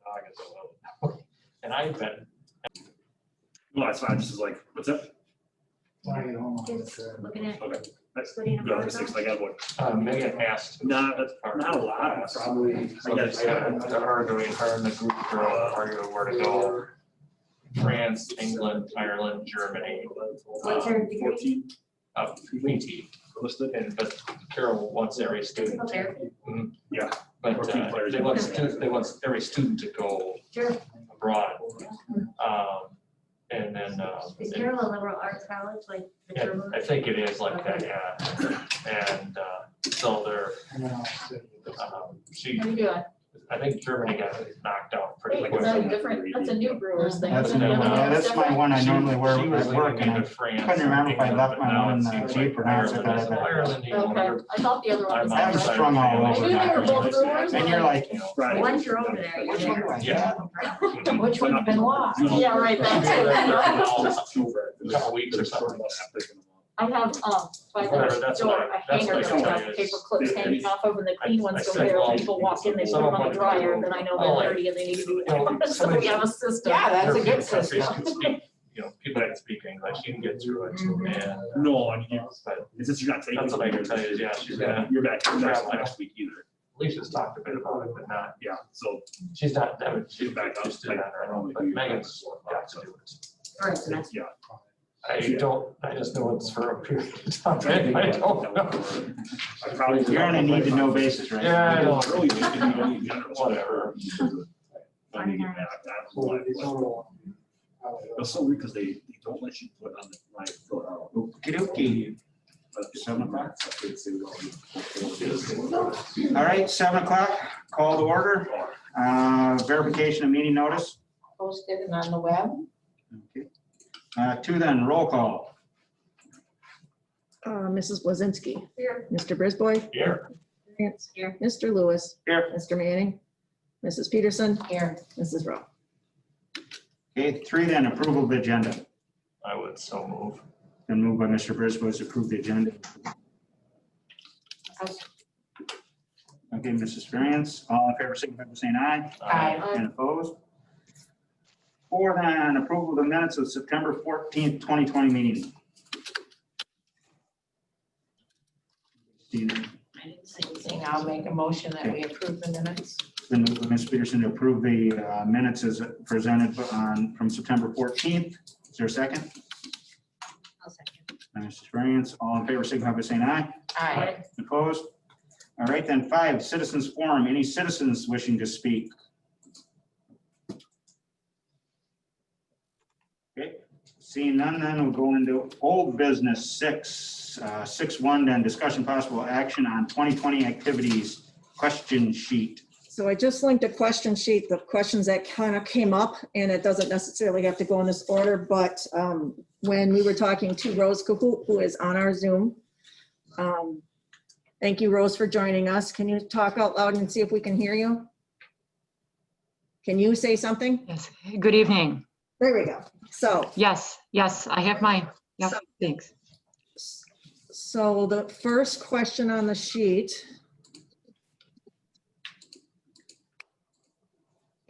August. And I've been. Well, that's fine. This is like, what's that? Just looking at Okay. splitting Go a to 6. I got one. Megan asked. Not a lot. Probably. So they're arguing, her and the group are arguing where to go. France, England, Ireland, Germany. What's her degree? PT. Listed. And but Carol wants every student. Physical therapy? Yeah. But 14 players. they want every student to go Sure. abroad. And then. Is Carroll a liberal arts college, like the Yeah, German? I think it is like that, yeah. And so they're, she, How you doing? I think Germany got knocked out pretty Wait, quick. is that a different, that's a new Brewers thing. That's Isn't a new the other one. Yeah, that's my different? one I normally wear She was at work, leaving and I into France. couldn't remember if I England, left but my now one it seems like Jeep or not, so Ireland I is- got it. Ireland, you Okay, know, I thought the other one was. I'm I was different. strung all I over knew they were both that. Brewers. And you're like, Friday. Once you're over there, you're Which one there. do I Yeah. Which one been lost? Yeah, right, She's been there that's for it. a couple weeks or something. I have, by Whatever, the that's door, what a that's hanger what that I has is. paper clips hanging off of, and the clean ones I go said, there. well, People walk in, they put some them of on the them dryer, go, then I know oh, they're dirty and they need to be. know, So we have a system. yeah, that's a good European countries system. can speak, you know, people that can speak English, you can get through it. And, No, I mean, but it's just you're not taking. that's what I can tell you is, yeah, she's gonna, You're back next week either. Alicia's talked a bit about it, but not, Yeah, so she's not, that would, she's Back up. just did that her own, but Megan's got to do it. For a semester. yeah. I don't, I just know it's for a period of time, I don't know. I probably. You're on a need to know basis, right? Yeah, I know. Really, you know, in general. Whatever. I need to get back. That's why. It's so weird because they don't let you put on the line fill it out. Okey-dokey. But 7 o'clock. All All right, 7 o'clock, call to order. Verification of meeting notice. Posted and on the web. Okay. 2 then, roll call. Mrs. Blazinski. Here. Mr. Brisboy. Here, Here. Mr. Lewis. Here. Mr. Manning. Mrs. Peterson. Here. Mrs. Rowe. Okay, 3 then, approval of the agenda. I would so move. Been moved by Mr. Brisboy to approve the agenda. Okay, Mrs. Ferriens, all in favor, signify by saying aye. Aye. And opposed? 4 then, approval of the minutes of September 14th, 2020 meeting. Steve, I didn't say anything. I'll make a motion that we approve the minutes. been moved by Ms. Peterson to approve the minutes as presented from September 14th. Is there a second? I'll second. By Mrs. Ferriens, all in favor, signify by saying aye. Aye. Opposed? All right, then 5, citizens forum. Any citizens wishing to speak? Okay, seeing none, then we'll go into old business 6, 6.1, then discussion possible action on 2020 activities question sheet. So I just linked a question sheet, the questions that kind of came up, and it doesn't necessarily have to go in this order, but when we were talking to Rose Cahoot, who is on our Zoom. Thank you, Rose, for joining us. Can you talk out loud and see if we can hear you? Can you say something? Yes, good evening. There we go. So, Yes, I have mine. Yep, thanks. so the first question on the sheet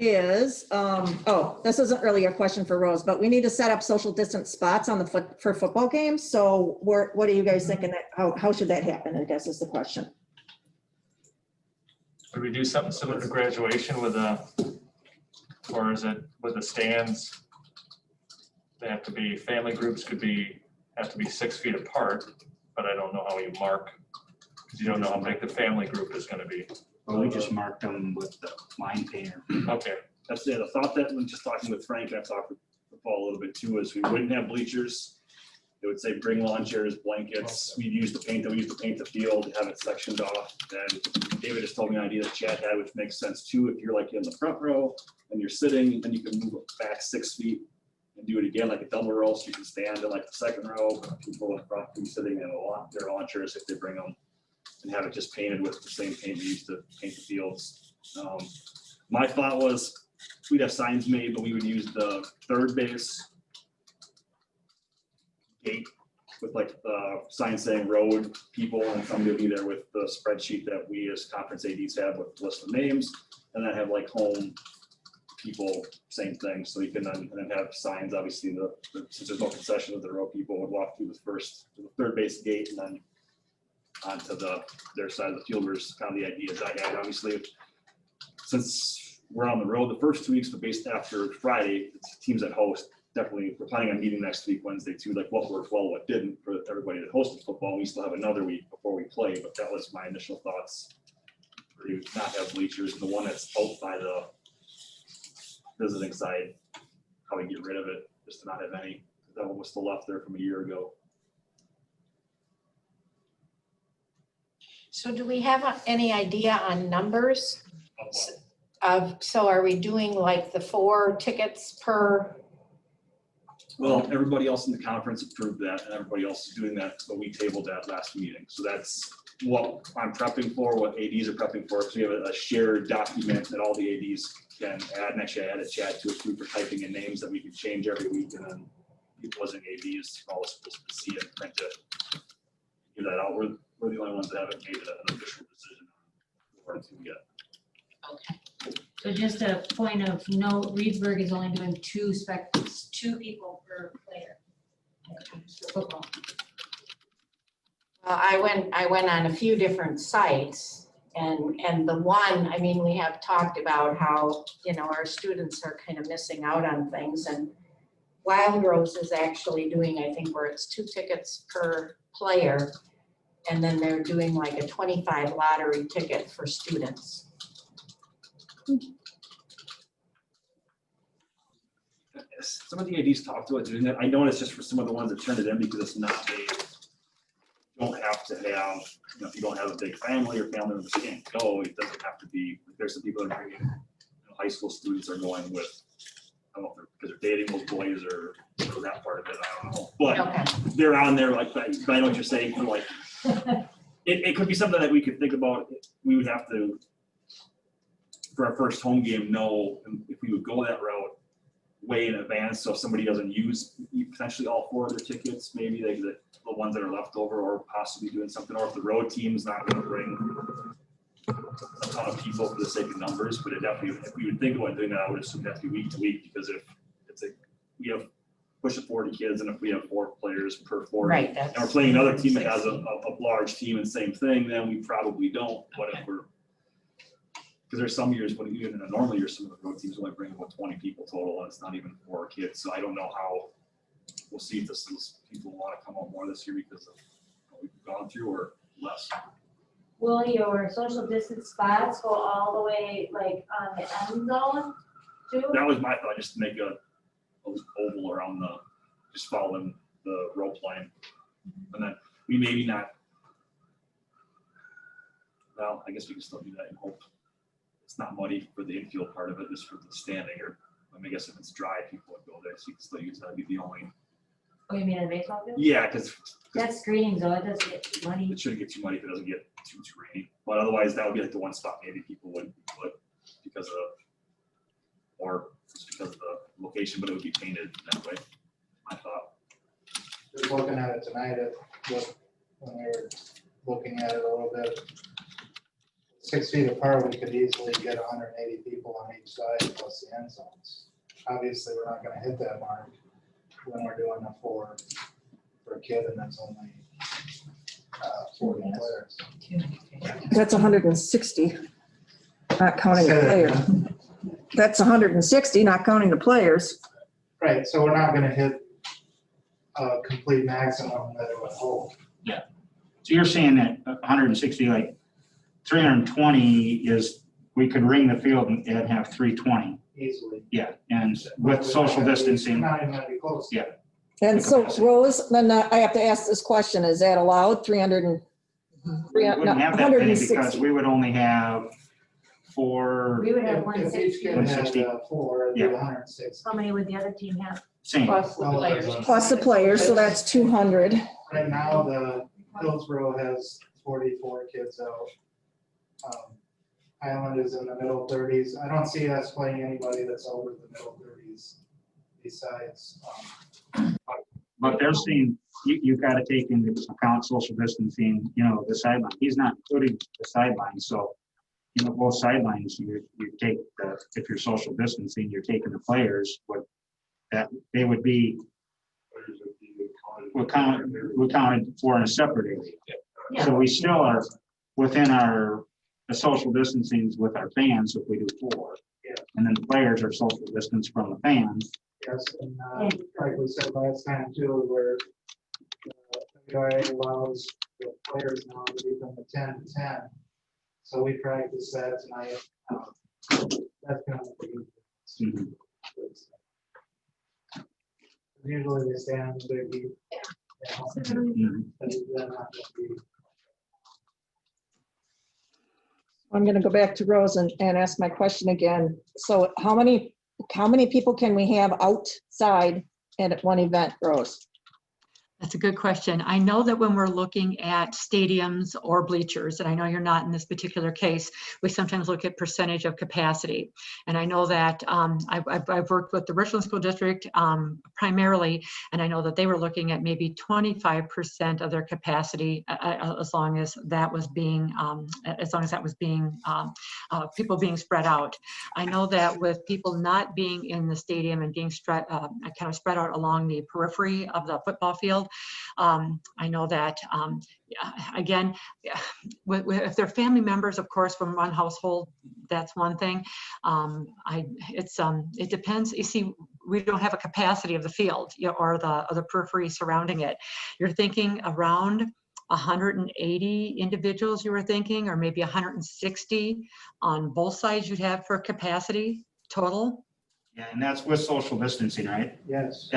is, this isn't really a question for Rose, but we need to set up social distance spots on for football games. So what are you guys thinking that, how should that happen? I guess is the question. Would we do something similar to graduation with or is it with the stands? They have to be, family groups have to be 6 feet apart, but I don't know how you mark, because you don't know how big the family group is gonna be. Well, we just marked them with the line painter. Okay, That's the thought that when just talking with Frank, I've talked with Paul a little bit too, is we wouldn't have bleachers. It would say bring lawn chairs, blankets. We'd use the paint, we used to paint the field, have it sectioned off. And David just told me an idea that Chad had, which makes sense too. If you're like in the front row and you're sitting, then you can move it back 6 feet and do it again like a double row. So you can stand in like the second row. People in the front can be sitting in their lawn chairs if they bring them, and have it just painted with the same paint we used to paint the fields. My thought was we'd have signs made, but we would use the third base gate with like the sign saying road people, and somebody would be there with the spreadsheet that we as conference ADs have with the list of names, and then have like home people, same thing. So you can then have signs, obviously, since there's no concession of the row, people would walk through the third base gate and then onto their side of the field, was kind of the ideas I had. Obviously, since we're on the road the first 2 weeks, but based after Friday, it's teams that host, definitely, we're planning on meeting next week, Wednesday too, like what worked well, what didn't, for everybody that hosted football. We still have another week before we play, but that was my initial thoughts. To not have bleachers, and the one that's out by the visiting side, probably get rid of it, just to not have any. That one was still left there from a year ago. So do we have any idea on numbers so are we doing like the 4 tickets per? Well, everybody else in the conference approved that, and everybody else is doing that, but we tabled that last meeting. So that's what I'm prepping for, what ADs are prepping for, because we have a shared document that all the ADs can add, and actually I added chat to it too for typing in names that we can change every week, and then it wasn't ADs, all supposed to see it, print it, give that out. We're the only ones that haven't made an official decision on it yet. Okay. So just a point of note, Reedsburg is only doing 2 people per player. For football. Well, I went on a few different sites and the one, I mean, we have talked about how, our students are kind of missing out on things, and Wild Rose is actually doing, I think, where it's 2 tickets per player. And then they're doing like a 25 lottery ticket for students. Some of the ADs talked about doing that. I know it's just for some of the ones that turned it in because it's not don't have to have, if you don't have a big family or family members can't go, it doesn't have to be. There's some people that are bringing, high school students are going with, I don't know if they're because they're dating those boys or that part of it, I don't know. But Okay. they're on there like that. But I know what you're saying for like, it could be something that we could think about. We would have to, for our first home game, know if we would go that route way in advance. So if somebody doesn't use potentially all 4 of their tickets, maybe the ones that are left over, or possibly doing something, or if the road team's not going to bring a ton of people for the sake of numbers, but it definitely, if we would think about doing that, I would assume that to be week to week, because if it's we have push of 40 kids, and if we have 4 players per 40, Right. and we're playing another team that has a large team and same thing, then we probably don't. What if we're, because there's some years when even in a normal year, some of the road teams only bring about 20 people total, and it's not even 4 kids. So I don't know how, we'll see if people want to come out more this year because of what we've gone through, or less. Will your social distance spots go all the way like on the end zone too? That was my thought, just to make a oval around just following the rope line. And then we maybe not, well, I guess we can still do that and hope it's not muddy for the infield part of it, just for the standing, or I guess if it's dry, people would go there, so you can still use that. That'd be the only. Oh, you mean a baseball field? Yeah, because That's screening though, it doesn't get money. it shouldn't get too muddy if it doesn't get too rainy. But otherwise, that would be like the one spot maybe people would put because of, or just because of the location, but it would be painted that way, I thought. Just looking at it tonight, when we were looking at it a little bit, 6 feet apart, we could easily get 180 people on each side plus the end zones. Obviously, we're not gonna hit that mark when we're doing a 4 for a kid, and that's only 40 players. That's 160, not counting the player. That's 160, not counting the players. Right, so we're not gonna hit a complete maximum that it would hold. So you're saying that 160, like 320 is, we could ring the field and have 320. Easily. Yeah, and with social distancing. Not even gonna be close. Yeah. And so Rose, then I have to ask this question, is that allowed, 300 and? We wouldn't have that many because 160. we would only have 4, We would have If each 160. kid had 160. 4, it'd be Yeah. 160. How many would the other team have? same. Plus the players. Plus the players, so that's 200. Right now, the Hillsborough has 44 kids out. Highland is in the middle 30s. I don't see us playing anybody that's over the middle 30s besides. But they're saying you've got to take into account social distancing, the sideline. He's not including the sideline, so both sidelines, you take, if you're social distancing, you're taking the players, that they would be, we're counted for in a separate area. So we still are within the social distancing with our fans if we do 4. And then the players are social distance from the fans. Yes, and like we said last time too, where WIA allows the players now to be from the 10 to 10. So we practiced that tonight. That's kind of the usually they stand in the big heat. But they're not gonna be- I'm gonna go back to Rose and ask my question again. So how many people can we have outside at one event, Rose? That's a good question. I know that when we're looking at stadiums or bleachers, and I know you're not in this particular case, we sometimes look at percentage of capacity. And I know that I've worked with the Richland School District primarily, and I know that they were looking at maybe 25% of their capacity as long as that was being, people being spread out. I know that with people not being in the stadium and being kind of spread out along the periphery of the football field, I know that, again, if they're family members, of course, from one household, that's one thing. It depends. You see, we don't have a capacity of the field, or the periphery surrounding it. You're thinking around 180 individuals, you were thinking, or maybe 160 on both sides you'd have for capacity total? Yeah, and that's with social distancing, right? Yes.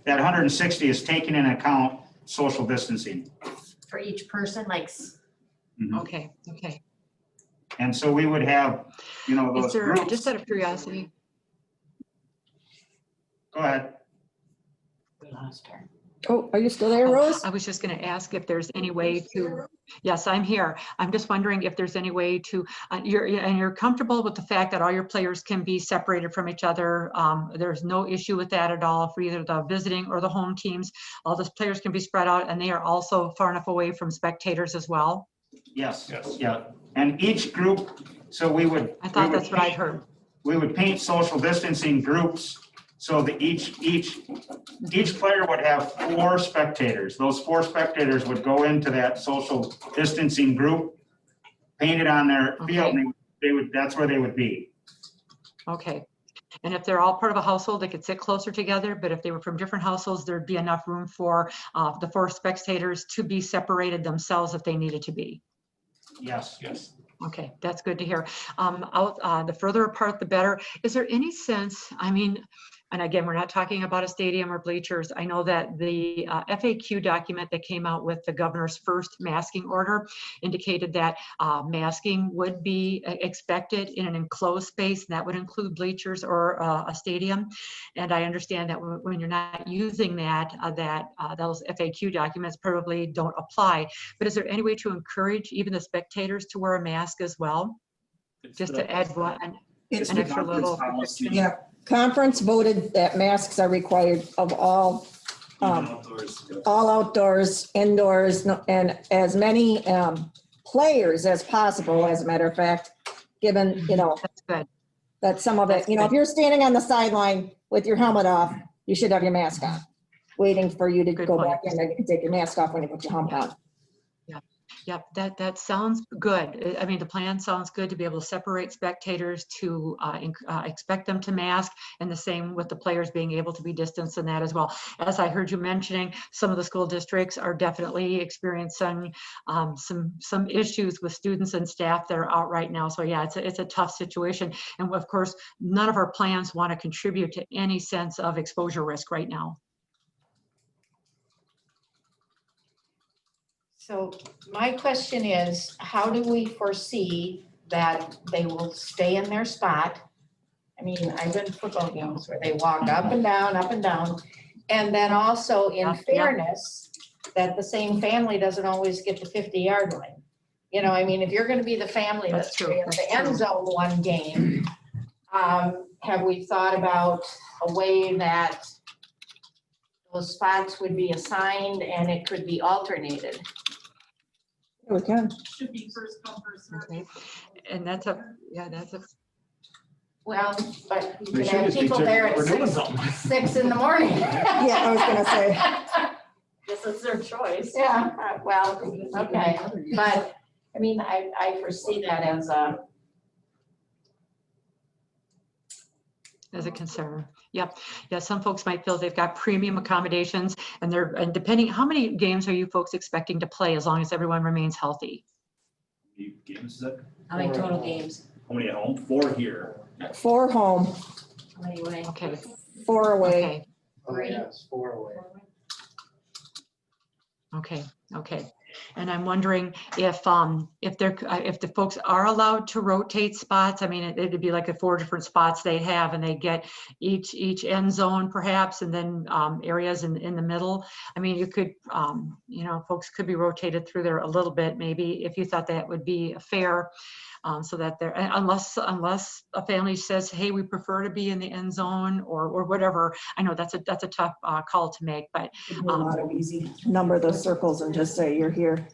That 160 is taking into account social distancing. For each person, like, Okay, okay. And so we would have, those Is there, groups. just out of curiosity, Go ahead. we lost her. Oh, are you still there, Rose? I was just going to ask if there's any way to, yes, I'm here. I'm just wondering if there's any way to, you're comfortable with the fact that all your players can be separated from each other. There's no issue with that at all for either the visiting or the home teams. All the players can be spread out, and they are also far enough away from spectators as well. Yes. Yes. Yeah. And each group, so we would. I thought that's what I'd heard. We would paint social distancing groups so that each player would have 4 spectators. Those 4 spectators would go into that social distancing group, painted on their field, and that's where they would be. Okay. And if they're all part of a household, they could sit closer together, but if they were from different households, there'd be enough room for the 4 spectators to be separated themselves if they needed to be. Yes. Yes. Okay, that's good to hear. The further apart, the better. Is there any sense, I mean, and again, we're not talking about a stadium or bleachers. I know that the FAQ document that came out with the governor's first masking order indicated that masking would be expected in an enclosed space, and that would include bleachers or a stadium. And I understand that when you're not using that, those FAQ documents probably don't apply. But is there any way to encourage even the spectators to wear a mask as well? Just to add an extra little protection? Yeah, conference voted that masks are required of all outdoors, indoors, and as many players as possible, as a matter of fact, given, That's good. that some of it, if you're standing on the sideline with your helmet off, you should have your mask on, waiting for you to Good go point. back in and you can take your mask off when you put your helmet on. Yep, that sounds good. I mean, the plan sounds good to be able to separate spectators, to expect them to mask, and the same with the players being able to be distanced in that as well. As I heard you mentioning, some of the school districts are definitely experiencing some issues with students and staff that are out right now. So yeah, it's a tough situation. And of course, none of our plans want to contribute to any sense of exposure risk right now. So my question is, how do we foresee that they will stay in their spot? I mean, I've been to football games where they walk up and down, up and down. And then also in fairness, that the same family doesn't always get the 50-yard line. I mean, if you're going to be the family That's that's true, in the end zone one game, have we thought about a way that those spots would be assigned and it could be alternated? we can. Should be first come, first served. Okay. And that's that's a, Well, but you They could should have just be people checking there if at we're doing 6, something. 6 in the morning. Yeah, I was gonna say. Guess it's their choice. Yeah, well, okay, but, I mean, I foresee that as as a concern. Yep. Yeah, some folks might feel they've got premium accommodations and depending, how many games are you folks expecting to play as long as everyone remains healthy? How many games is that? How many total games? How many at home? 4 here. 4 home, How many away? Okay, 4 away. okay, Oh, yes, 4 away. okay. And I'm wondering if the folks are allowed to rotate spots. I mean, it'd be like the 4 different spots they have and they get each end zone perhaps, and then areas in the middle. I mean, you could, folks could be rotated through there a little bit, maybe, if you thought that would be fair. So that they're, unless a family says, hey, we prefer to be in the end zone or whatever. I know that's a tough call to make, but A lot of easy number those circles and just say you're here.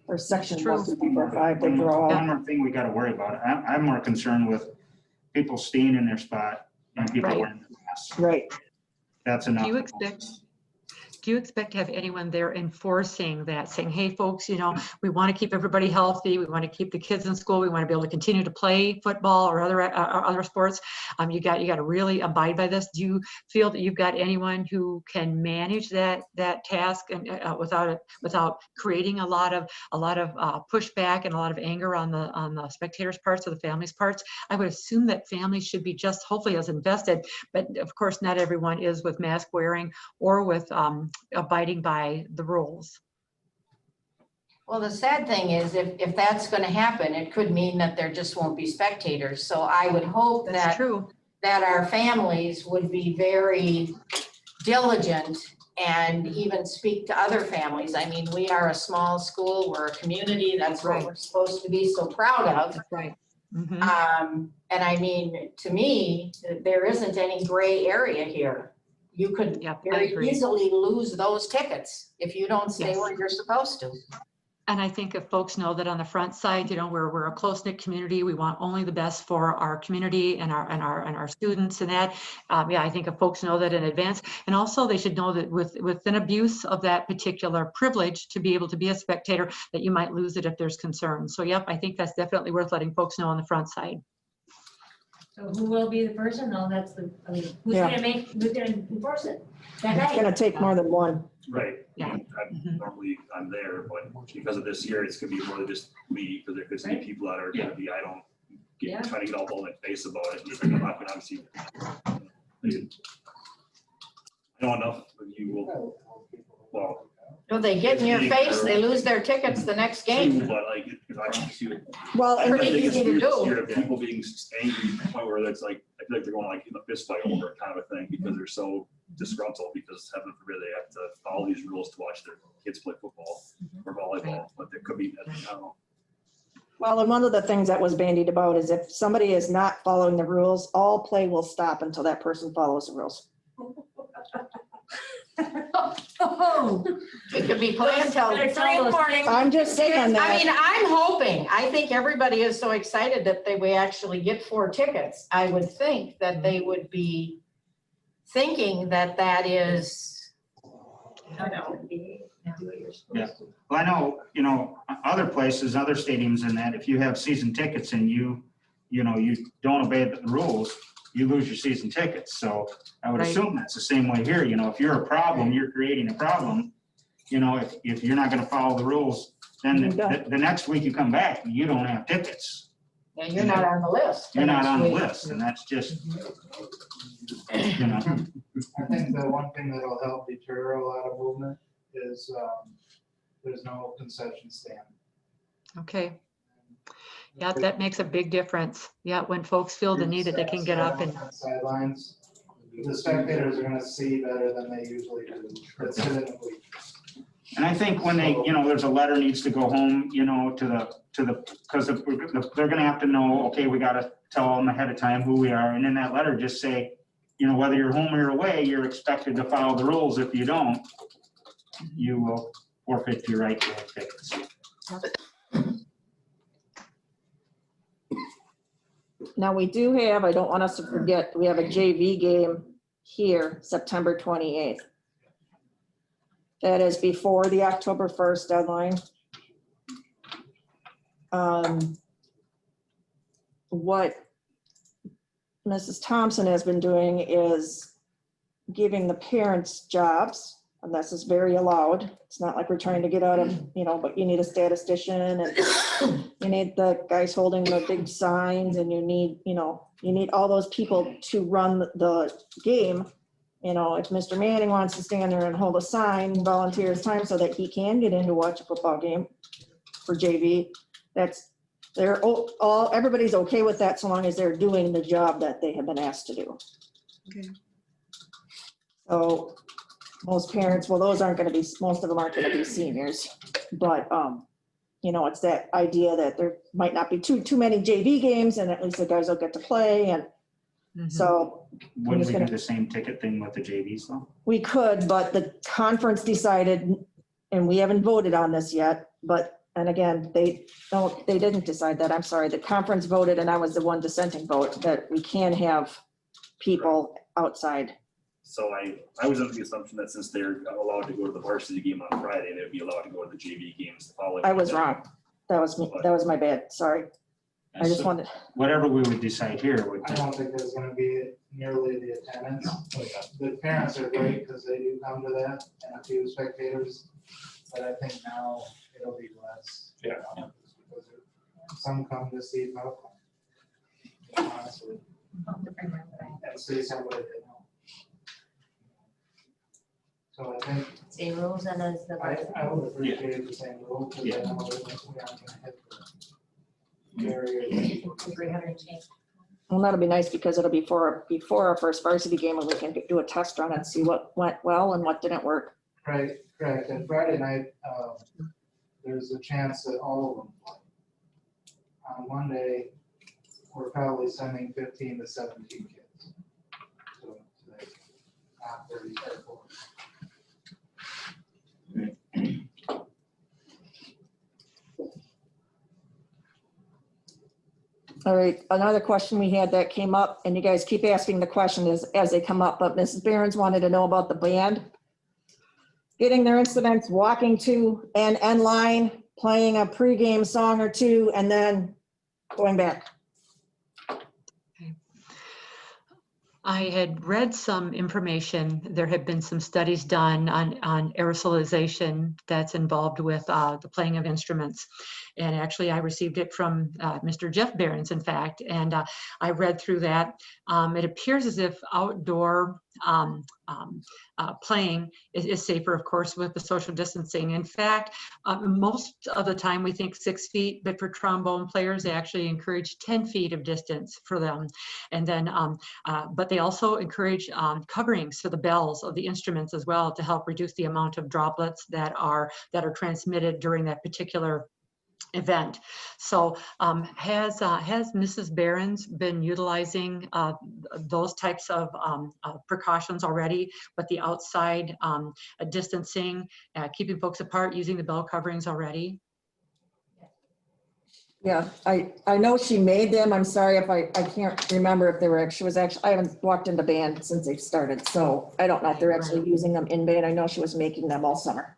Or section True. 1, 2, 3, 4, 5, they draw One out. more thing we gotta worry about. I'm more concerned with people staying in their spot and people Right. wearing masks. Right. That's enough. do you expect to have anyone there enforcing that, saying, hey, folks, we want to keep everybody healthy. We want to keep the kids in school. We want to be able to continue to play football or other sports. You got to really abide by this. Do you feel that you've got anyone who can manage that task and without creating a lot of pushback and a lot of anger on the spectators' parts or the families' parts? I would assume that families should be just hopefully as invested, but of course not everyone is with mask wearing or with abiding by the rules. well, the sad thing is if that's going to happen, it could mean that there just won't be spectators. So I would hope That's that true. our families would be very diligent and even speak to other families. I mean, we are a small school, we're a community, that's what Right. we're supposed to be so proud of. That's right. Mhm. And I mean, to me, there isn't any gray area here. You could Yep, I very agree. easily lose those tickets if you don't stay Yes. where you're supposed to. And I think if folks know that on the front side, we're a close-knit community, we want only the best for our community and our students and that, I think if folks know that in advance, and also they should know that with an abuse of that particular privilege to be able to be a spectator, that you might lose it if there's concern. So yep, I think that's definitely worth letting folks know on the front side. So who will be the person? No, who's Yeah. who's gonna enforce it that It's night? gonna take more than one. Right. Yeah. Mhm. Normally I'm there, but because of this year, it's gonna be more than just me, because there could be Right. people that are gonna be, Yeah. trying to get all blown in the face about it. I'm not gonna obviously. I know enough of you will, well. Well, they get in your face, they lose their tickets the next game. But like, I can see it. Well, and Pretty easy to do. Fear of people being angry to the point where it's like, I feel like they're going like in a fist fight over it kind of a thing, because they're so disgruntled, because heaven forbid they have to follow these rules to watch their kids play football or volleyball, but there could be, I don't know. well, and one of the things that was bandied about is if somebody is not following the rules, all play will stop until that person follows the rules. Oh, It could be playing until 3 in the morning. I'm just saying I mean, that. I'm hoping, I think everybody is so excited that we actually get 4 tickets. I would think that they would be thinking that is, I don't know. Yeah. Well, I know, other places, other stadiums in that, if you have season tickets and you don't obey the rules, you lose your season tickets. So I would Right. assume that's the same way here. If you're a problem, you're creating a problem. If you're not gonna follow the rules, then You're done. the next week you come back, you don't have tickets. Yeah, you're not on the list. You're not next on the week. list, and that's just, I think the one thing that'll help deter a lot of movement is there's no concession stand. Okay. Yeah, that makes a big difference. Yeah, when folks feel the need that they can get up and, Sidelines, the spectators are gonna see better than they usually do. That sit in the bleachers. and I think when they, there's a letter needs to go home, because they're gonna have to know, okay, we gotta tell them ahead of time who we are, and in that letter, just say, whether you're home or away, you're expected to follow the rules. If you don't, you will forfeit your right to have tickets. Now, we do have, I don't want us to forget, we have a JV game here, September 28th. That is before the October 1st deadline. What Mrs. Thompson has been doing is giving the parents jobs, and this is very allowed. It's not like we're trying to get out of, but you need a statistician, and you need the guys holding the big signs, and you need all those people to run the game. If Mr. Manning wants to stand there and hold a sign, volunteer his time so that he can get in to watch a football game for JV, everybody's okay with that so long as they're doing the job that they have been asked to do. Okay. So most parents, well, most of them aren't gonna be seniors, but, it's that idea that there might not be too many JV games, and at least the guys will get to play, and so. Wouldn't we do the same ticket thing with the JVs though? We could, but the conference decided, and we haven't voted on this yet, and again, they didn't decide that, I'm sorry, the conference voted, and I was the one dissenting vote, that we can have people outside. So I was under the assumption that since they're allowed to go to the varsity game on Friday, they'd be allowed to go to the JV games the following. I was wrong. That was me. That was my bad. Sorry. I just wanted. Whatever we would decide here would. I don't think there's gonna be nearly the attendance. The parents are great because they do come to that, and a few spectators, but I think now it'll be less. Yeah. Because some come to see football. Honestly, and see somebody they know. So I think Same rules and as the. I would appreciate the same rule, because I know that we aren't gonna hit the barrier. 300 change. Well, that'll be nice because it'll be before our first varsity game, and we can do a test run and see what went well and what didn't work. Right, correct. And Friday night, there's a chance that all of them play. On Monday, we're probably sending 15 to 17 kids. So today, not 30 or 40. All right, another question we had that came up, and you guys keep asking the question as they come up, but Mrs. Behrens wanted to know about the band. Getting their instruments, walking to an end line, playing a pregame song or two, and then going back. I had read some information. There have been some studies done on aerosolization that's involved with the playing of instruments. And actually, I received it from Mr. Jeff Behrens, in fact, and I read through that. It appears as if outdoor playing is safer, of course, with the social distancing. In fact, most of the time we think 6 feet, but for trombone players, they actually encourage 10 feet of distance for them. And then, but they also encourage coverings for the bells of the instruments as well to help reduce the amount of droplets that are transmitted during that particular event. So has Mrs. Behrens been utilizing those types of precautions already with the outside distancing, keeping folks apart, using the bell coverings already? Yeah, I know she made them. I'm sorry if I can't remember if they were actually, I haven't walked into band since they started, so I don't know if they're actually using them in band. I know she was making them all summer.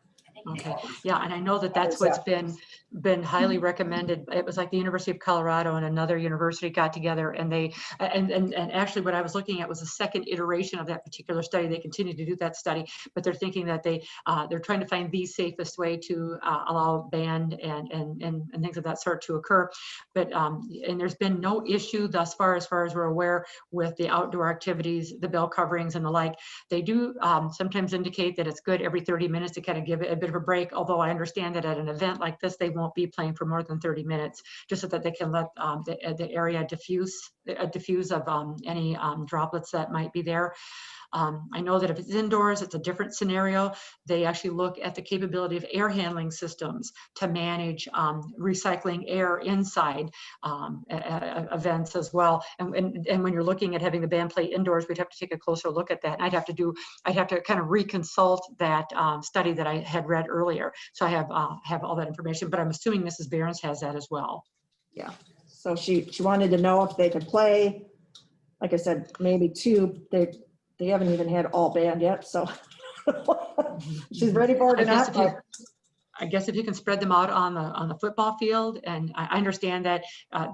Okay, yeah, and I know that that's what's been highly recommended. It was like the University of Colorado and another university got together, and they and actually what I was looking at was a second iteration of that particular study. They continue to do that study, but they're thinking that they're trying to find the safest way to allow band and things of that sort to occur. But and there's been no issue thus far, as we're aware, with the outdoor activities, the bell coverings and the like. They do sometimes indicate that it's good every 30 minutes to kind of give it a bit of a break, although I understand that at an event like this, they won't be playing for more than 30 minutes, just so that they can let the area diffuse of any droplets that might be there. I know that if it's indoors, it's a different scenario. They actually look at the capability of air handling systems to manage recycling air inside events as well. And when you're looking at having the band play indoors, we'd have to take a closer look at that. I'd have to kind of reconsult that study that I had read earlier. So I have all that information, but I'm assuming Mrs. Behrens has that as well. Yeah. So she wanted to know if they could play. Like I said, maybe 2. They haven't even had all band yet, so she's ready for it or not. I guess if you can spread them out on the football field, and I understand that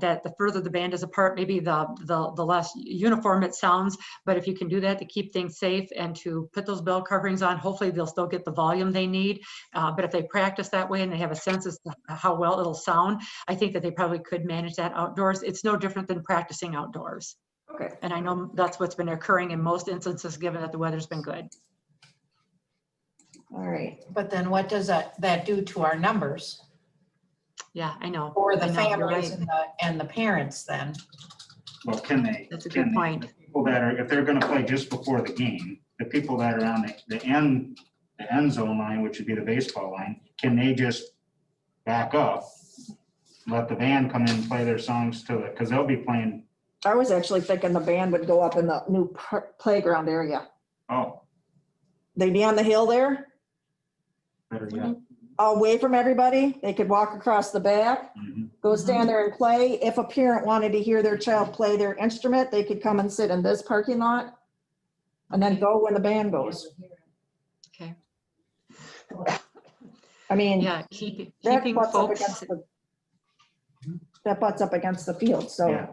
that the further the band is apart, maybe the less uniform it sounds. But if you can do that to keep things safe and to put those bell coverings on, hopefully they'll still get the volume they need. But if they practice that way and they have a sense as to how well it'll sound, I think that they probably could manage that outdoors. It's no different than practicing outdoors. Okay. And I know that's what's been occurring in most instances, given that the weather's been good. All right. But then what does that do to our numbers Yeah, I know. for the I know, you're families right. and the parents then? Well, can they? That's a can good they- point. the People that are, if they're gonna play just before the game, the people that are on the end zone line, which would be the baseball line, can they just back up? Let the band come in and play their songs to it, because they'll be playing, I was actually thinking the band would go up in the new playground area. oh, They'd be on the hill there, better yet. away from everybody. They could walk across the back, Mhm. go stand there and play. If a parent wanted to hear their child play their instrument, they could come and sit in this parking lot and then go when the band goes. Okay. I mean, Yeah, that keeping butts up folks. against the, that butts up against the field, so, Yeah.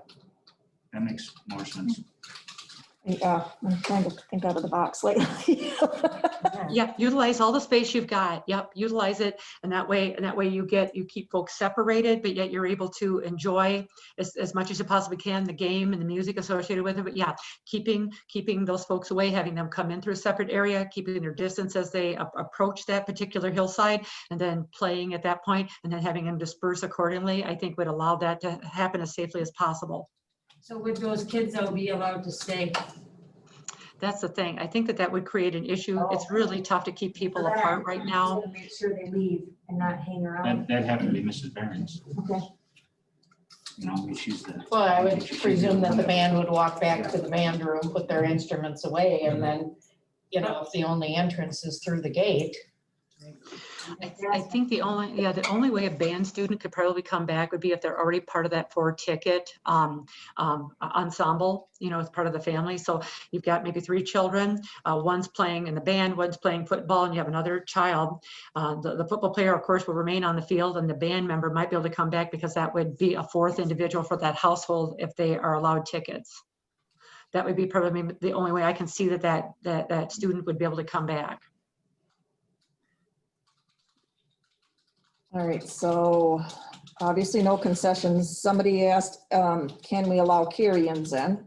That makes more sense. yeah, I'm trying to think out of the box lately. Yeah, utilize all the space you've got. Yep, utilize it. And that way you keep folks separated, but yet you're able to enjoy as much as you possibly can the game and the music associated with it. But yeah, keeping those folks away, having them come in through a separate area, keeping their distance as they approach that particular hillside, and then playing at that point, and then having them disperse accordingly, I think would allow that to happen as safely as possible. So would those kids though be allowed to stay? That's the thing. I think that would create an issue. It's really tough to keep people For that, apart right now. to Make sure they leave and not hang around. That'd have to be Mrs. Barron's. Okay. You know, I mean, she's the. Well, I would she's presume that the one band would walk back to the band room, put their instruments away, and then, if the only entrance is through the gate. I think the only way a band student could probably come back would be if they're already part of that 4-ticket ensemble, as part of the family. So you've got maybe 3 children, one's playing in the band, one's playing football, and you have another child. The football player, of course, will remain on the field, and the band member might be able to come back because that would be a 4th individual for that household if they are allowed tickets. That would be probably the only way I can see that student would be able to come back. All right, so obviously no concessions. Somebody asked, can we allow carry-ins in?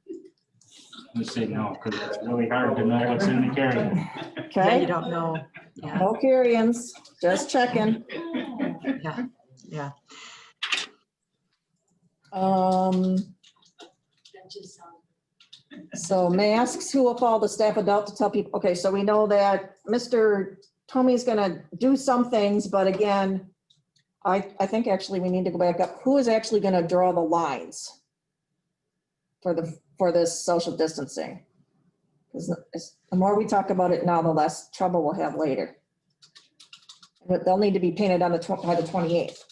I would say no, because it's really hard to know what's in the carry-on. Yeah, you Okay, don't know. Yeah, no carry-ins, just checking. yeah. So masks, who will follow the staff adult to tell people, okay, so we know that Mr. Tomey's gonna do some things, but again, I think actually we need to go back up. Who is actually gonna draw the lines for this social distancing? Because the more we talk about it now, the less trouble we'll have later. But they'll need to be painted on by the 28th.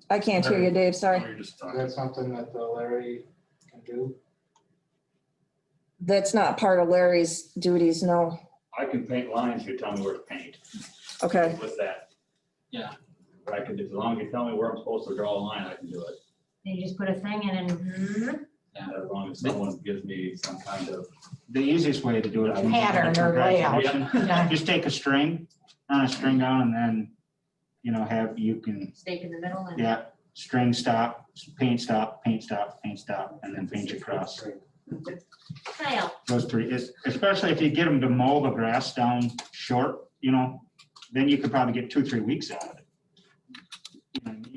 I can't hear you, Dave, sorry. You're just Is talking. that something that Larry can do? That's not part of Larry's duties, no. I can paint lines, you tell me where to paint Okay, with that. Yeah. But I can, as long as you tell me where I'm supposed to draw a line, I can do it. You just put a thing in and. As long as someone gives me some kind of, The easiest way to do it. is Pattern or layout. Yeah. Just take a string, run a string down, and then, you can, Stake in the middle and. yeah, string stop, paint stop, paint stop, paint stop, and then paint across. Kyle, Those 3, especially if you get them to mow the grass down short, then you could probably get 2-3 weeks out of it.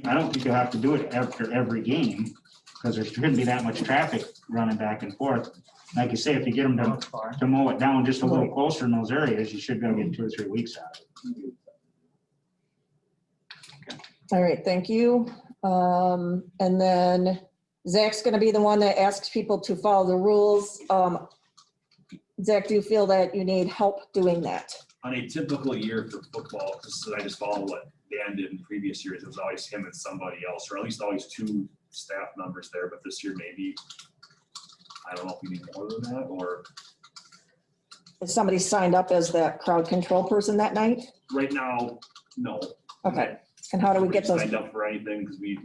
I don't think you'll have to do it after every game, because there shouldn't be that much traffic running back and forth. like you say, if you get them That's fine. to mow it down just a little closer in those areas, you should be able to get 2 or 3 weeks out of it. All right, thank you. And then Zach's gonna be the one that asks people to follow the rules. Zach, do you feel that you need help doing that? On a typical year for football, because I just follow what Dan did in previous years, it was always him and somebody else, or at least always 2 staff members there, but this year maybe, I don't know if we need more than that, or Is somebody signed up as the crowd control person that night? right now, no. Okay, and how do we get those? Signed up for anything, because we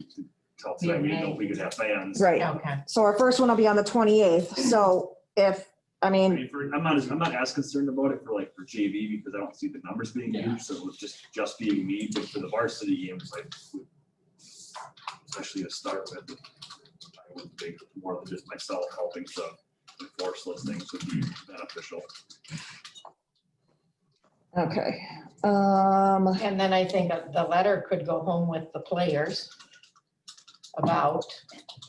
tell tonight, we didn't know if we could have fans. Right, Okay. so our first one will be on the 28th, so if, I I mean, mean, I'm not as concerned about it for JV, because I don't see the numbers being huge, so with just being me, but for the varsity games, like, especially to start with, I would think more than just myself helping to enforce those things would be beneficial. okay. And then I think the letter could go home with the players about,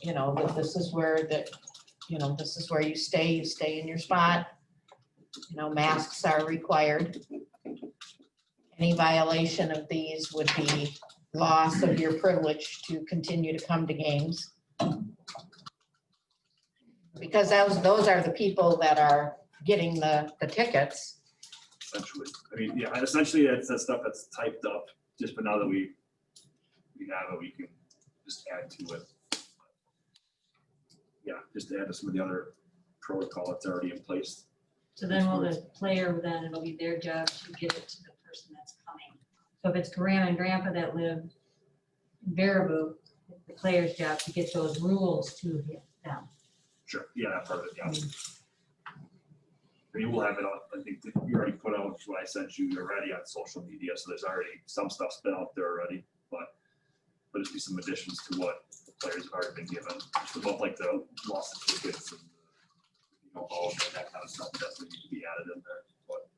that this is where this is where you stay in your spot. Masks are required. Any violation of these would be loss of your privilege to continue to come to games. Because those are the people that are getting the tickets. Essentially, I mean, yeah, essentially it's that stuff that's typed up, just but now that we have it, we can just add to it. Yeah, just to add to some of the other protocol that's already in place. So then will the player, then it'll be their job to give it to the person that's coming. So if it's grandma and grandpa that live in Baraboo, it's the player's job to get those rules to them. Sure, yeah, that part of it, yeah. I mean, we'll have it on, I think that you already put out what I sent you already on social media, so there's already some stuff's been out there already, but there'll just be some additions to what the players have already been given, just about like the loss of tickets and, all of that kind of stuff doesn't need to be added in there, but.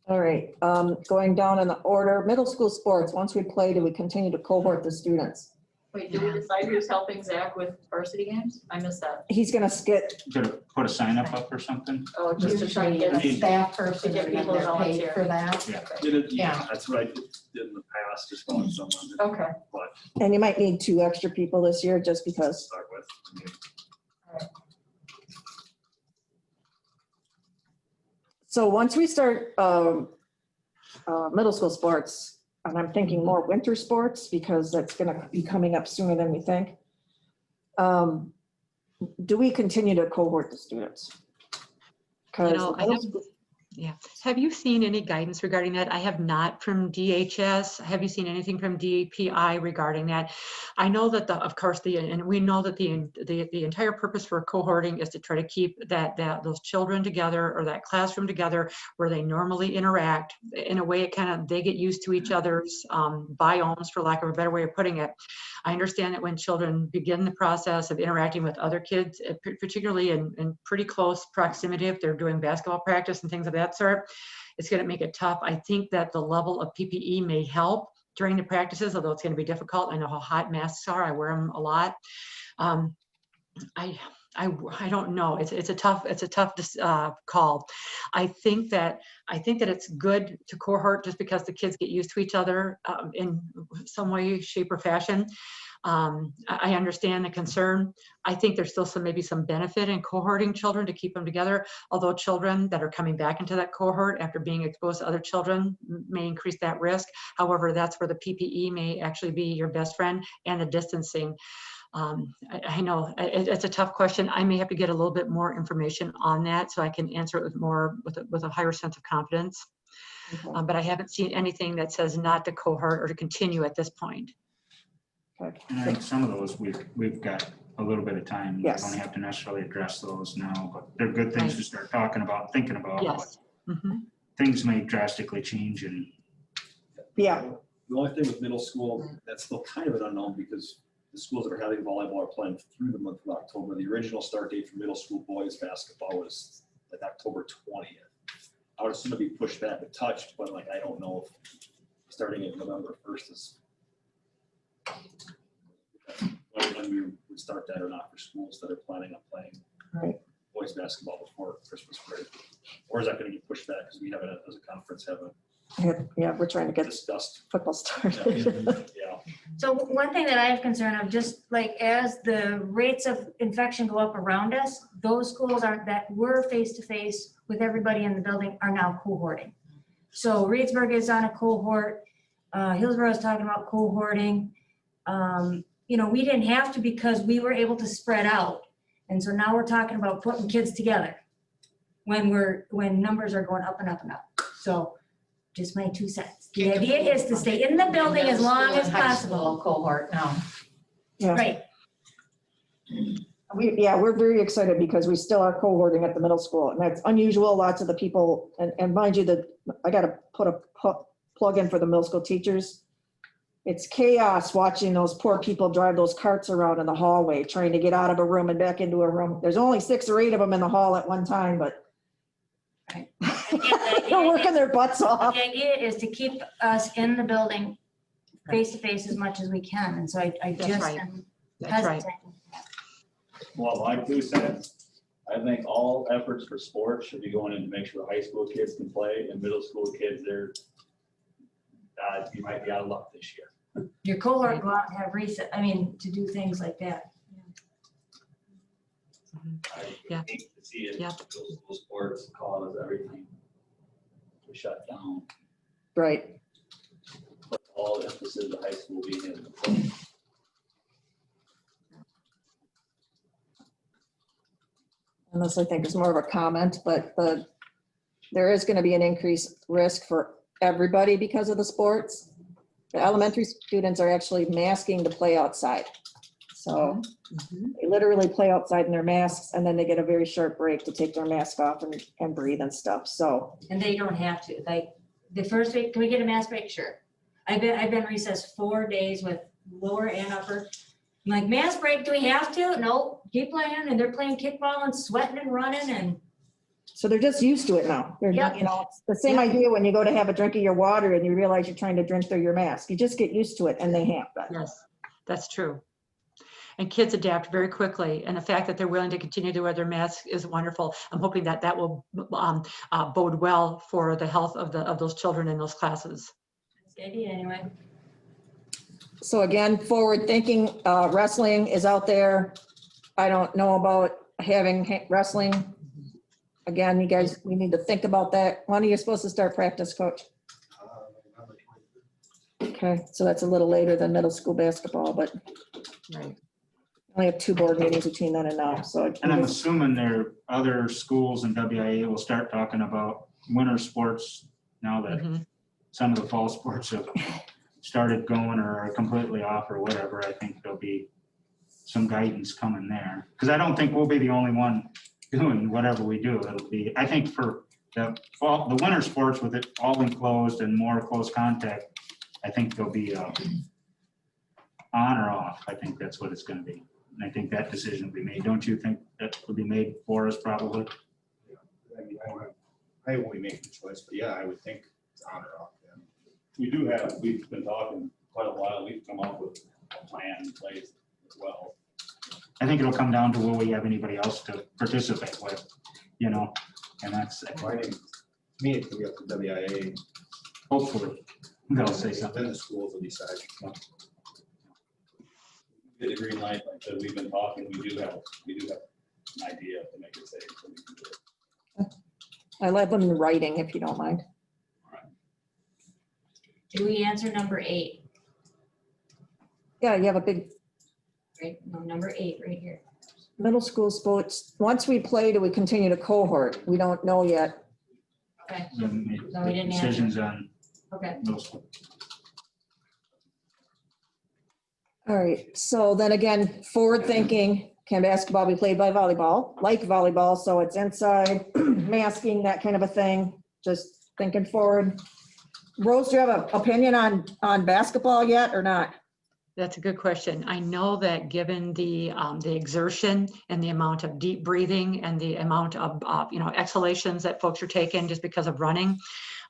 All right, going down in the order, middle school sports, once we play, do we continue to cohort the students? Wait, do we decide who's helping Zach with varsity games? I missed that. He's gonna skip, To put a sign up or something? Oh, just to try to Usually get a staff person, to get and then people they're paid volunteer. for that. Yeah. Yeah, that's what I did in the past, just found someone to Okay. and you might need 2 extra people this year just because. start with. I mean, So once we start middle school sports, and I'm thinking more winter sports because that's gonna be coming up sooner than we think. Do we continue to cohort the students? Yeah. Have you seen any guidance regarding that? I have not from DHS. Have you seen anything from DPI regarding that? I know that of course, and we know that the entire purpose for cohorting is to try to keep those children together or that classroom together where they normally interact. In a way, they get used to each other's biomes, for lack of a better way of putting it. I understand that when children begin the process of interacting with other kids, particularly in pretty close proximity, if they're doing basketball practice and things of that sort, it's going to make it tough. I think that the level of PPE may help during the practices, although it's going to be difficult. I know how hot masks are. I wear them a lot. I don't know. It's a tough call. I think that it's good to cohort just because the kids get used to each other in some way, shape, or fashion. I understand the concern. I think there's still maybe some benefit in cohorting children to keep them together, although children that are coming back into that cohort after being exposed to other children may increase that risk. However, that's where the PPE may actually be your best friend, and the distancing. I know it's a tough question. I may have to get a little bit more information on that so I can answer it with a higher sense of confidence. Okay. But I haven't seen anything that says not to cohort or to continue at this point. Okay. And I think some of those we've got a little bit of time. Yes. We don't have to necessarily address those now, but they're good things to start talking about, thinking about. Yes. But things may drastically change and. Yeah. The only thing with middle school, that's still kind of an unknown because the schools that are having volleyball are playing through the month of October. The original start date for middle school boys basketball was like October 20th. I would assume it'd be pushed back a touch, but like, I don't know if starting at November 1st is. when we would start that or not for schools that are planning on playing Right. boys basketball before Christmas break. Or is that gonna get pushed back because we haven't, as a conference, haven't Yeah, we're trying to get discussed? football started. Yeah, So one thing that I have concern of, just like as the rates of infection go up around us, those schools that were face-to-face with everybody in the building are now cohorting. So Reedsburg is on a cohort, Hillsborough is talking about cohorting. We didn't have to because we were able to spread out. And so now we're talking about putting kids together when numbers are going up and up and up. So just my 2 cents. The idea is to stay in the building as long as possible. Cohort now. Yeah. Right. We're very excited because we still are cohorting at the middle school, and that's unusual. Lots of the people, and mind you, that I got to put a plug in for the middle school teachers. It's chaos watching those poor people drive those carts around in the hallway, trying to get out of a room and back into a room. There's only 6 or 8 of them in the hall at one time, but they're working their butts off. The idea is to keep us in the building face-to-face as much as we can. And so I That's just right. am That's right. hesitant. Well, my 2 cents, I think all efforts for sports should be going in to make sure high school kids can play and middle school kids, you might be out of luck this year. Your cohort go out and have to do things like that. I Yeah. hate to see it, Yeah. middle school sports cause everything to shut down, Right. but all emphasis of high school being able to play. Unless I think it's more of a comment, but there is going to be an increased risk for everybody because of the sports. The elementary students are actually masking to play outside. So Mhm. they literally play outside in their masks, and then they get a very short break to take their mask off and breathe and stuff. So And they don't have to, like, the first week, can we get a mask break? Sure. I've been recessed 4 days with lower and upper. I'm like, mask break, do we have to? No, keep playing, and they're playing kickball and sweating and running and. So they're just used to it now. They're, Yep. it's the same idea when you go to have a drink of your water and you realize you're trying to drink through your mask. You just get used to it, and they have that. Yes, that's true. And kids adapt very quickly. And the fact that they're willing to continue to wear their masks is wonderful. I'm hoping that that will bode well for the health of those children in those classes. That's the idea anyway. So again, forward thinking, wrestling is out there. I don't know about having wrestling. Again, you guys, we need to think about that. When are you supposed to start practice, coach? Okay, so that's a little later than middle school basketball, but Right. only have 2 board meetings between then and now, so. And I'm assuming there, other schools in WIA will start talking about winter sports now that Mhm. some of the fall sports have started going or are completely off or whatever. I think there'll be some guidance coming there. Because I don't think we'll be the only one doing whatever we do. It'll be, I think for the fall, the winter sports with it all enclosed and more close contact, I think there'll be on or off. I think that's what it's going to be. And I think that decision will be made. Don't you think that will be made for us probably? I mean, I won't be making the choice, but yeah, I would think it's on or off. Yeah. We've been talking quite a while, we've come up with a plan in place as well. I think it'll come down to will we have anybody else to participate with, and that's, Well, I think, to me, it's gonna be up to WIA. hopefully, they'll say something. Then the schools will decide. Get a green light, like I said, we've been talking, we do have an idea to make it safe, so we can do it. I like them in writing, if you don't mind. Did we answer number 8? Yeah, you have a big Right, no, number 8 right here. middle school sports. Once we play, do we continue to cohort? We don't know yet. Okay, And make No, we didn't answer. decisions on okay. those. All right, so then again, forward thinking, can basketball be played by volleyball? Like volleyball, so it's inside, masking, that kind of a thing, just thinking forward. Rose, do you have an opinion on basketball yet or not? That's a good question. I know that given the exertion and the amount of deep breathing and the amount of exhalations that folks are taking just because of running,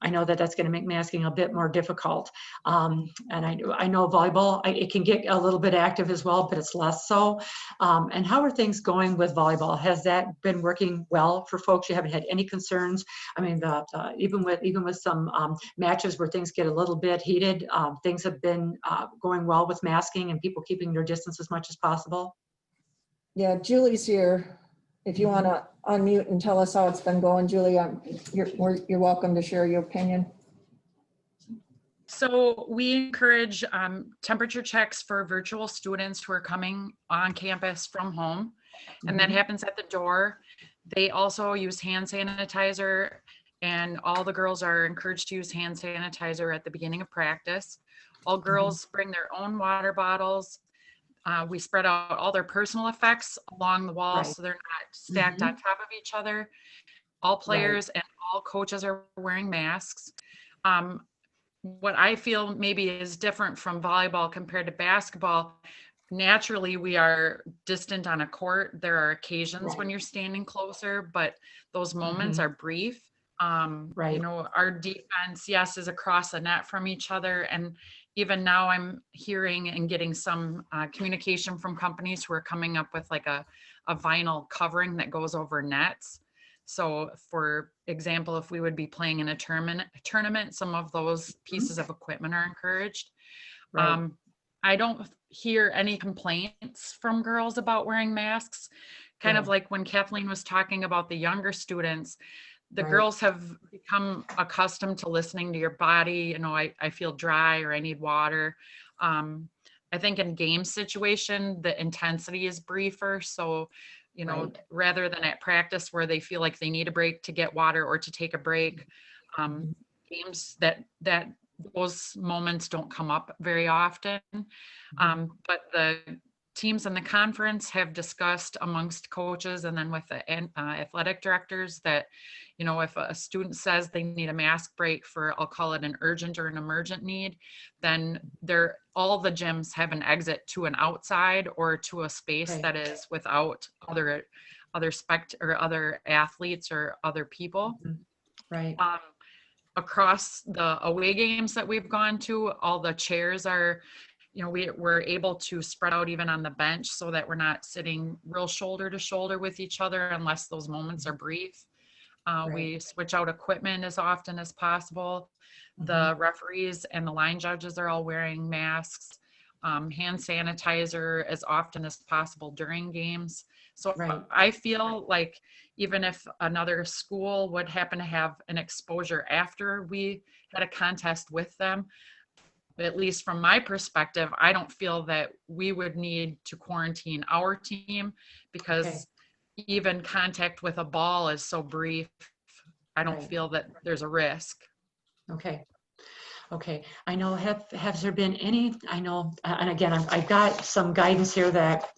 I know that that's going to make masking a bit more difficult. And I know volleyball, it can get a little bit active as well, but it's less so. And how are things going with volleyball? Has that been working well for folks? You haven't had any concerns? I mean, even with some matches where things get a little bit heated, things have been going well with masking and people keeping their distance as much as possible. Yeah, Julie's here. If you want to unmute and tell us how it's been going, Julie, you're welcome to share your opinion. So we encourage temperature checks for virtual students who are coming on campus from home, and that happens at the door. They also use hand sanitizer, and all the girls are encouraged to use hand sanitizer at the beginning of practice. All girls bring their own water bottles. We spread out all their personal effects along the wall, so they're not stacked on top of each other. All players and all coaches are wearing masks. What I feel maybe is different from volleyball compared to basketball, naturally we are distant on a court. There are occasions when you're standing closer, but those moments are brief. You know, our defense, yes, is across the net from each other. And even now I'm hearing and getting some communication from companies who are coming up with like a vinyl covering that goes over nets. So for example, if we would be playing in a tournament, some of those pieces of equipment are encouraged. I don't hear any complaints from girls about wearing masks. Kind of like when Kathleen was talking about the younger students, the girls have become accustomed to listening to your body. You know, I feel dry or I need water. I think in game situation, the intensity is briefer. So, you know, rather than at practice where they feel like they need a break to get water or to take a break, games that those moments don't come up very often. But the teams in the conference have discussed amongst coaches and then with the athletic directors that, you know, if a student says they need a mask break for, I'll call it an urgent or an emergent need, then all the gyms have an exit to an outside or to a space that is without other athletes or other people. Across the away games that we've gone to, all the chairs are, you know, we're able to spread out even on the bench so that we're not sitting real shoulder to shoulder with each other unless those moments are brief. We switch out equipment as often as possible. The referees and the line judges are all wearing masks, hand sanitizer as often as possible during games. So I feel like even if another school would happen to have an exposure after we had a contest with them, at least from my perspective, I don't feel that we would need to quarantine our team because even contact with a ball is so brief. I don't feel that there's a risk. Okay. I know, has there been any, I know, and again, I've got some guidance here that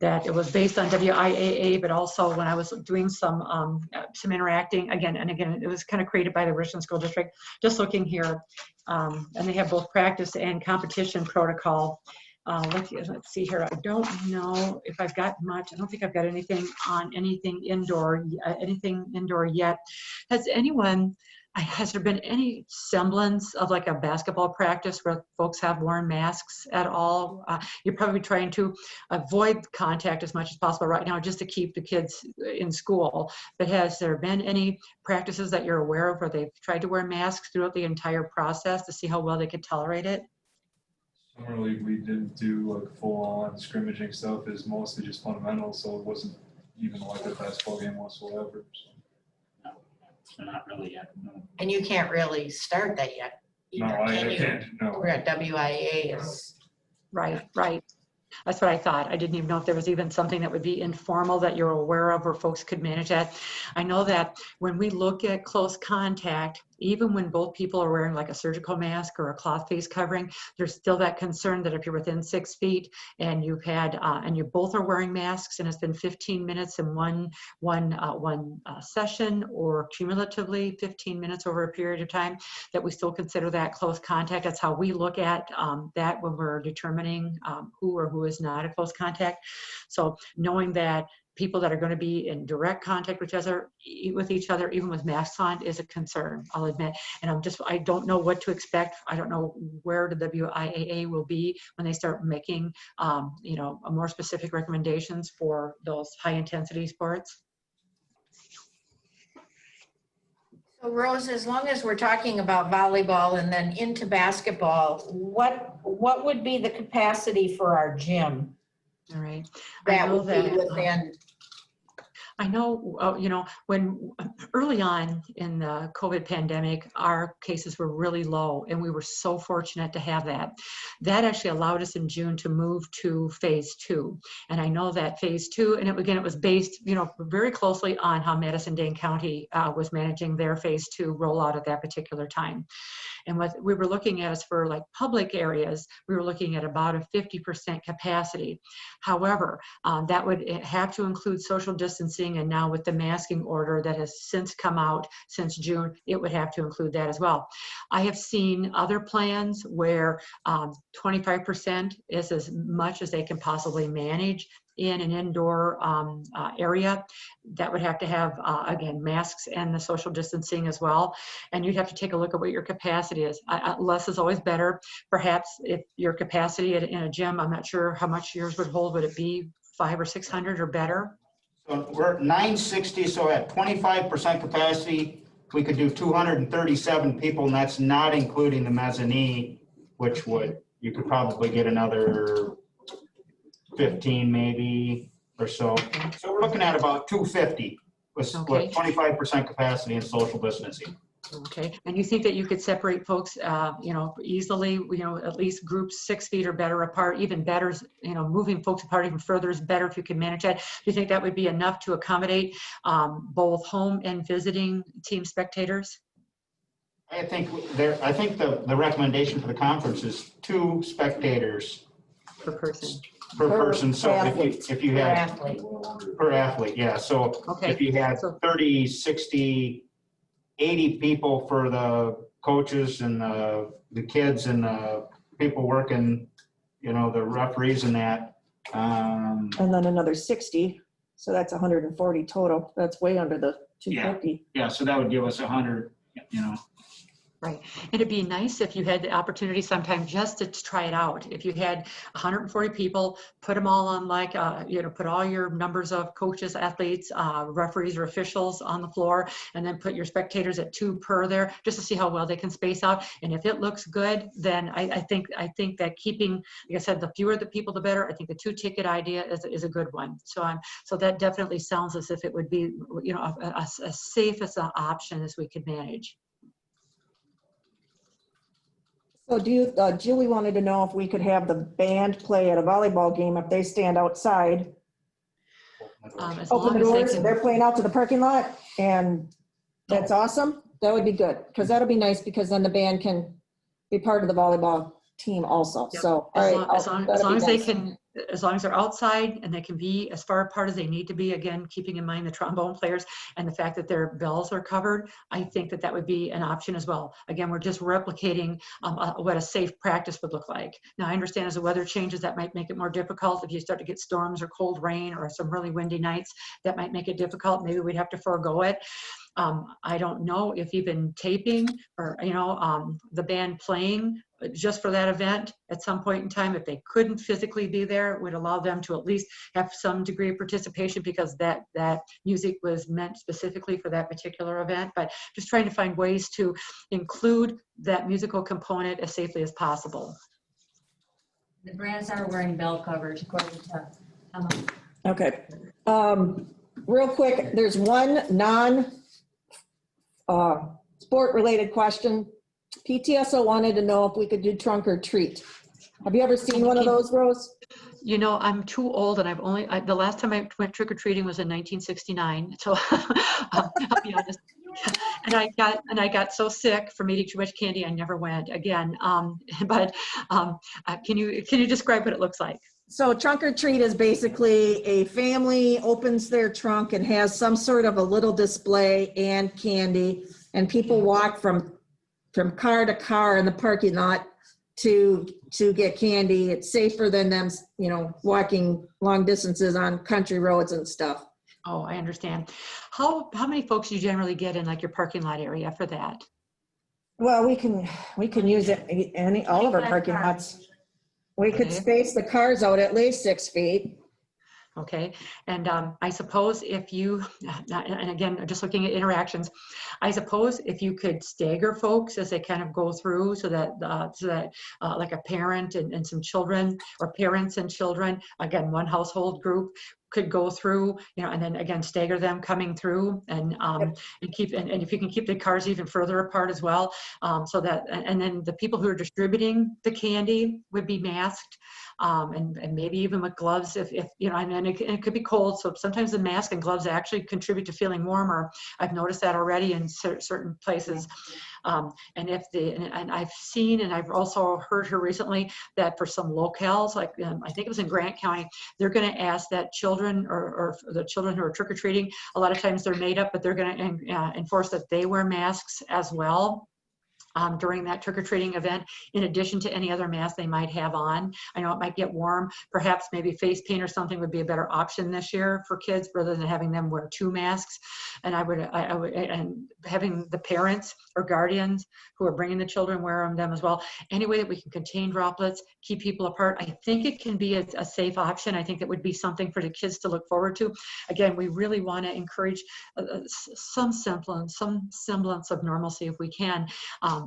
it was based on WIAA, but also when I was doing some interacting, again, it was kind of created by the Richland School District, just looking here, and they have both practice and competition protocol. Let's see here. I don't know if I've got much. I don't think I've got anything indoor yet. Has there been any semblance of like a basketball practice where folks have worn masks at all? You're probably trying to avoid contact as much as possible right now just to keep the kids in school. But has there been any practices that you're aware of where they've tried to wear masks throughout the entire process to see how well they could tolerate it? Summer League, we didn't do like full-on scrimmaging stuff. It's mostly just fundamentals, so it wasn't even like a basketball game whatsoever. So not really yet. No. And you can't really start that yet. No, I can't. No. We're at WIA is. Right. That's what I thought. I didn't even know if there was even something that would be informal that you're aware of where folks could manage that. I know that when we look at close contact, even when both people are wearing like a surgical mask or a cloth face covering, there's still that concern that if you're within 6 feet and you've had, and you both are wearing masks and it's been 15 minutes in one session or cumulatively 15 minutes over a period of time, that we still consider that close contact. That's how we look at that when we're determining who or who is not a close contact. So knowing that people that are going to be in direct contact with each other, even with masks on, is a concern, I'll admit. And I don't know what to expect. I don't know where the WIAA will be when they start making, more specific recommendations for those high intensity sports. So Rose, as long as we're talking about volleyball and then into basketball, what would be the capacity for our gym? All right. That would be within. I know, when early on in the COVID pandemic, our cases were really low, and we were so fortunate to have that. That actually allowed us in June to move to phase 2. And I know that phase 2, and it was based, very closely on how Madison-Dane County was managing their phase 2 rollout at that particular time. And what we were looking at is for like public areas, we were looking at about a 50% capacity. However, that would have to include social distancing, and now with the masking order that has since come out since June, it would have to include that as well. I have seen other plans where 25% is as much as they can possibly manage in an indoor area. That would have to have, again, masks and the social distancing as well. And you'd have to take a look at what your capacity is. Less is always better. Perhaps if your capacity in a gym, I'm not sure how much yours would hold, would it be 500 or 600 or better? So we're at 960, so at 25% capacity, we could do 237 people, and that's not including the mezzanine, which you could probably get another 15 maybe or so. So we're looking at about 250 with 25% capacity and social distancing. Okay, and you think that you could separate folks, easily, at least groups 6 feet or better apart, even better, moving folks apart even further is better if you can manage that. Do you think that would be enough to accommodate both home and visiting team spectators? I think the recommendation for the conference is 2 spectators per person. Per person, so if you had per athlete, yeah. So if you had 30, 60, 80 people for the coaches and the kids and the people working, the referees and that. And then another 60, so that's 140 total. That's way under the 250. Yeah, so that would give us 100, Right. And it'd be nice if you had the opportunity sometime just to try it out. If you had 140 people, put them all on put all your numbers of coaches, athletes, referees or officials on the floor, and then put your spectators at 2 per there just to see how well they can space out. And if it looks good, then I think that keeping, like I said, the fewer the people, the better. I think the 2-ticket idea is a good one. So that definitely sounds as if it would be, as safe as an option as we could manage. So Julie wanted to know if we could have the band play at a volleyball game if they stand outside. Open the doors, they're playing out to the parking lot, and that's awesome. That would be good, because that'll be nice, because then the band can be part of the volleyball team also. Yep. So as long as they can, as long as they're outside and they can be as far apart as they need to be, again, keeping in mind the trombone players and the fact that their bells are covered, I think that would be an option as well. Again, we're just replicating what a safe practice would look like. Now, I understand as the weather changes, that might make it more difficult. If you start to get storms or cold rain or some really windy nights, that might make it difficult. Maybe we'd have to forego it. I don't know if even taping or, the band playing just for that event at some point in time, if they couldn't physically be there, would allow them to at least have some degree of participation, because that music was meant specifically for that particular event. But just trying to find ways to include that musical component as safely as possible. The brands are wearing bell covers, according to Emma. Okay. Real quick, there's one sport related question. PTSO wanted to know if we could do trunk or treat. Have you ever seen one of those, Rose? I'm too old, and the last time I went trick-or-treating was in 1969. So I'll be honest. And I got so sick from eating too much candy, I never went again. Can you describe what it looks like? So trunk or treat is basically a family opens their trunk and has some sort of a little display and candy, and people walk from car to car in the parking lot to get candy. It's safer than them, walking long distances on country roads and stuff. Oh, I understand. How many folks do you generally get in like your parking lot area for that? Well, we can use it, all of our parking lots. We could Okay. space the cars out at least 6 feet. Okay, and I suppose if you, and again, just looking at interactions, I suppose if you could stagger folks as they kind of go through so that like a parent and some children, or parents and children, again, one household group could go through, and then again, stagger them coming through and keep, and if you can keep the cars even further apart as well, so that, and then the people who are distributing the candy would be masked. And maybe even with gloves, if and it could be cold, so sometimes the mask and gloves actually contribute to feeling warmer. I've noticed that already in certain places. And I've seen, and I've also heard here recently that for some locales, like I think it was in Grant County, they're going to ask that children or the children who are trick-or-treating, a lot of times they're made up, but they're going to enforce that they wear masks as well. During that trick-or-treating event, in addition to any other mask they might have on. I know it might get warm. Perhaps maybe face paint or something would be a better option this year for kids rather than having them wear 2 masks. And I would, and having the parents or guardians who are bringing the children wear them as well. Any way that we can contain droplets, keep people apart, I think it can be a safe option. I think it would be something for the kids to look forward to. Again, we really want to encourage some semblance of normalcy if we can.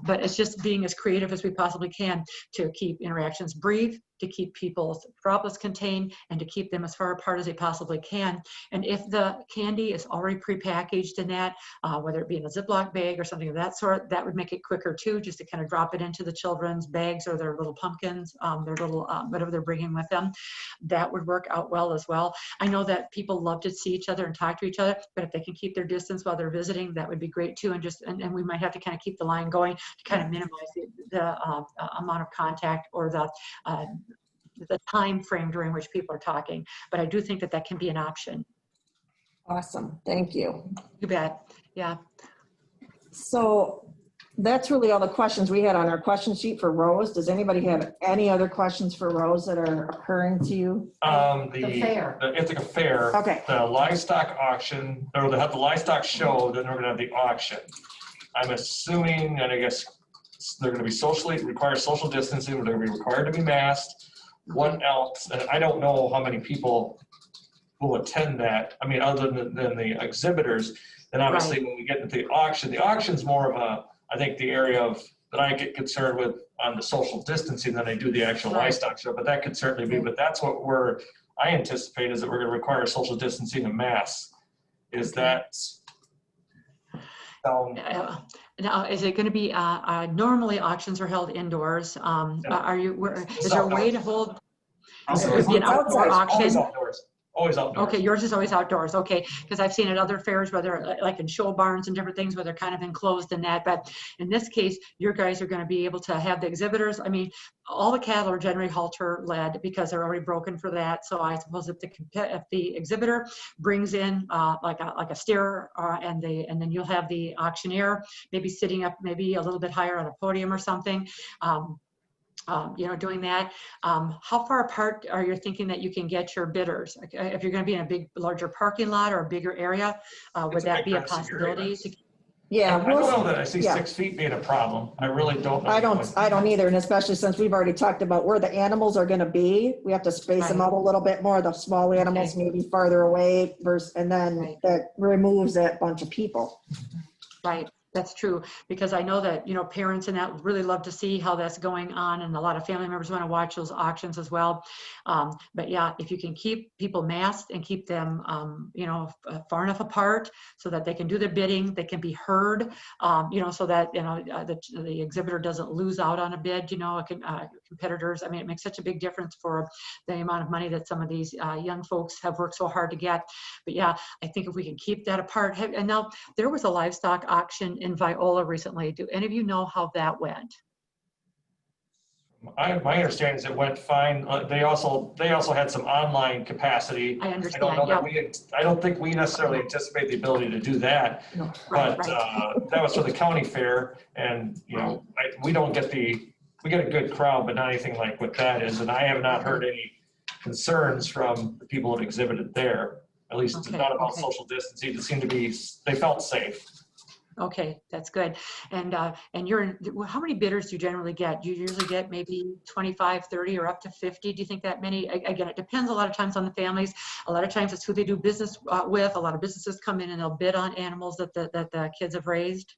But it's just being as creative as we possibly can to keep interactions brief, to keep people's droplets contained, and to keep them as far apart as they possibly can. And if the candy is already prepackaged in that, whether it be in a Ziploc bag or something of that sort, that would make it quicker too, just to kind of drop it into the children's bags or their little pumpkins, their little whatever they're bringing with them. That would work out well as well. I know that people love to see each other and talk to each other, but if they can keep their distance while they're visiting, that would be great too. And we might have to kind of keep the line going to kind of minimize the amount of contact or the time frame during which people are talking. But I do think that that can be an option. Awesome, thank you. You bet, yeah. So that's really all the questions we had on our question sheet for Rose. Does anybody have any other questions for Rose that are occurring to you? The fair. The Ithaca Fair. Okay. The livestock auction, or they have the livestock show, then we're gonna have the auction. I'm assuming, and I guess they're gonna be require social distancing, they're gonna be required to be masked. What else? And I don't know how many people will attend that. I mean, other than the exhibitors. And obviously, Right. when we get into the auction's more of a, I think, the area of that I get concerned with on the social distancing than I do the actual Right. livestock show. But that could certainly be. But that's what I anticipate is that we're going to require social distancing and masks. Is that? Now, is it going to be, normally auctions are held indoors. Is there a way to hold, it would be an outdoor Always auction? outdoors. Always outdoors. Okay, yours is always outdoors, okay, because I've seen at other fairs, whether like in show barns and different things where they're kind of enclosed in that, but in this case, your guys are going to be able to have the exhibitors. I mean, all the cattle are generally halter led because they're already broken for that. So I suppose if the exhibitor brings in like a steer and then you'll have the auctioneer maybe sitting up maybe a little bit higher on a podium or something. Doing that. How far apart are you thinking that you can get your bidders? If you're going to be in a larger parking lot or a bigger area, would that be a possibility? Yeah. I don't know that I see 6 feet being a problem. I really don't know. I don't either, and especially since we've already talked about where the animals are gonna be, we have to space them Right. out a little bit more, the small animals maybe farther away versus, and then Right. that removes that bunch of people. Right. That's true, because I know that, parents and that really love to see how that's going on, and a lot of family members want to watch those auctions as well. But yeah, if you can keep people masked and keep them, far enough apart so that they can do their bidding, they can be heard, so that, the exhibitor doesn't lose out on a bid, competitors. I mean, it makes such a big difference for the amount of money that some of these young folks have worked so hard to get. But yeah, I think if we can keep that apart. And now there was a livestock auction in Viola recently. Do any of you know how that went? My understanding is it went fine. They also had some online capacity. I understand. I don't know Yeah. I don't think we necessarily anticipate the ability to do that. No. Right, But right. that was for the county fair, and we don't get we get a good crowd, but not anything like what that is. And I have not heard any concerns from the people that exhibited there. At least it's Okay, not about okay. social distancing. It seemed to be, they felt safe. Okay, that's good. And how many bidders do you generally get? Do you usually get maybe 25, 30, or up to 50? Do you think that many? Again, it depends a lot of times on the families. A lot of times it's who they do business with. A lot of businesses come in and they'll bid on animals that the kids have raised.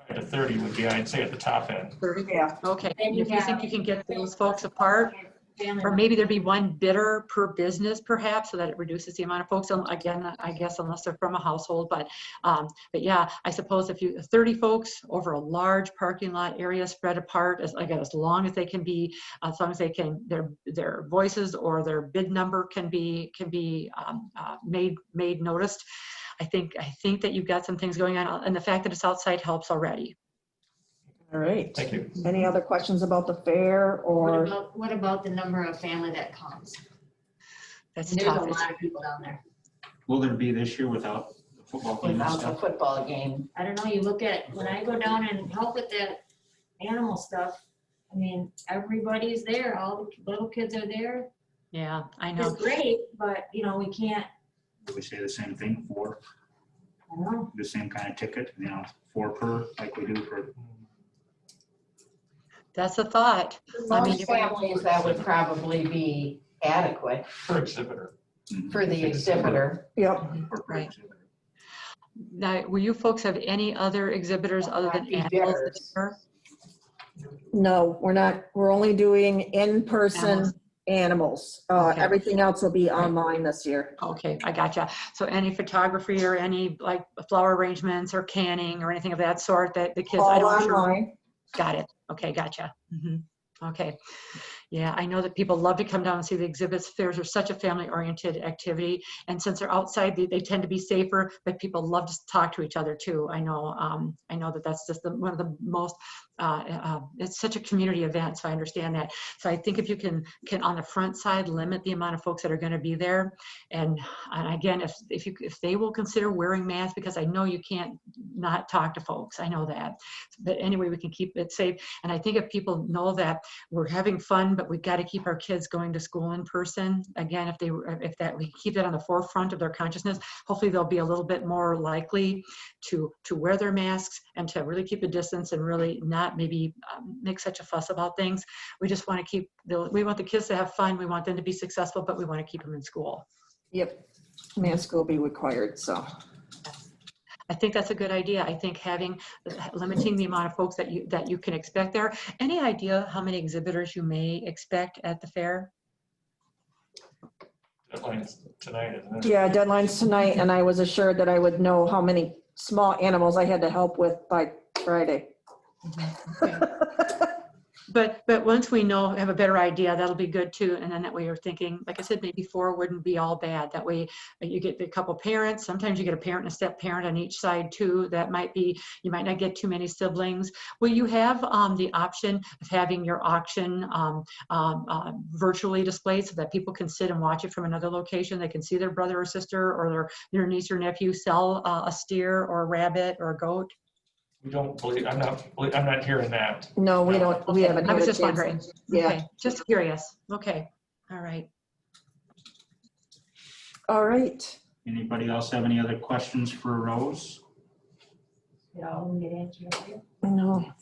25 to 30 would be, I'd say, at the top end. 30? Yeah. Okay, Then if you think have you can get those folks apart, family or maybe there'd be one bidder per business perhaps, so that it reduces the amount of folks. Again, I guess unless they're from a household, but yeah, I suppose if you 30 folks over a large parking lot area spread apart, as long as they can be, as long as they can, their voices or their bid number can be made noticed. I think that you've got some things going on, and the fact that it's outside helps already. All right. Thank you. Any other questions about the fair or? What about the number of family that comes? That's And there's a tough. lot of people down there. Will there be this year without the football game and Without the stuff? football game. I don't know, you look at, when I go down and help with that animal stuff, I mean, everybody's there, all the little kids are there. Yeah, I know. It's great, but you know, we can't, Do we say the same thing for I don't know. the same kind of ticket, 4 per, like we do for? That's a thought. I mean, Most families, that would probably be adequate For exhibitor. for the exhibitor. Yep. for per Right. exhibitor? Now, will you folks have any other exhibitors other than animals this year? No, we're not. We're only doing in-person animals. Okay. Everything else will be online this year. Okay, I gotcha. So any photography or any like flower arrangements or canning or anything of that sort that the kids, I All don't sure. online. Got it. Okay, gotcha. Mhm. Okay. Yeah, I know that people love to come down and see the exhibits. Fairs are such a family-oriented activity, and since they're outside, they tend to be safer. But people love to talk to each other too. I know that that's just one of the most. It's such a community event, so I understand that. So I think if you can on the front side limit the amount of folks that are going to be there, and again, if they will consider wearing masks, because I know you can't not talk to folks. I know that, but anyway, we can keep it safe. And I think if people know that we're having fun, but we've got to keep our kids going to school in person. Again, if we keep that on the forefront of their consciousness, hopefully they'll be a little bit more likely to wear their masks and to really keep a distance and really not maybe make such a fuss about things. We just want to we want the kids to have fun. We want them to be successful, but we want to keep them in school. Yep. Mask will be required, so. I think that's a good idea. I think limiting the amount of folks that you can expect there. Any idea how many exhibitors you may expect at the fair? Deadline's tonight, isn't it? Yeah, deadline's tonight, and I was assured that I would know how many small animals I had to help with by Friday. Okay. But once we have a better idea, that'll be good too. And then that way you're thinking, like I said, maybe 4 wouldn't be all bad. That way you get a couple parents. Sometimes you get a parent and a step parent on each side too. That might be, you might not get too many siblings. Will you have the option of having your auction virtually displayed so that people can sit and watch it from another location? They can see their brother or sister or their niece or nephew sell a steer or a rabbit or a goat. We don't believe, I'm not hearing that. No, we don't, we haven't I had was a just chance. wondering. Yeah. Okay, just curious. Okay, all right. All right. Anybody else have any other questions for Rose? No,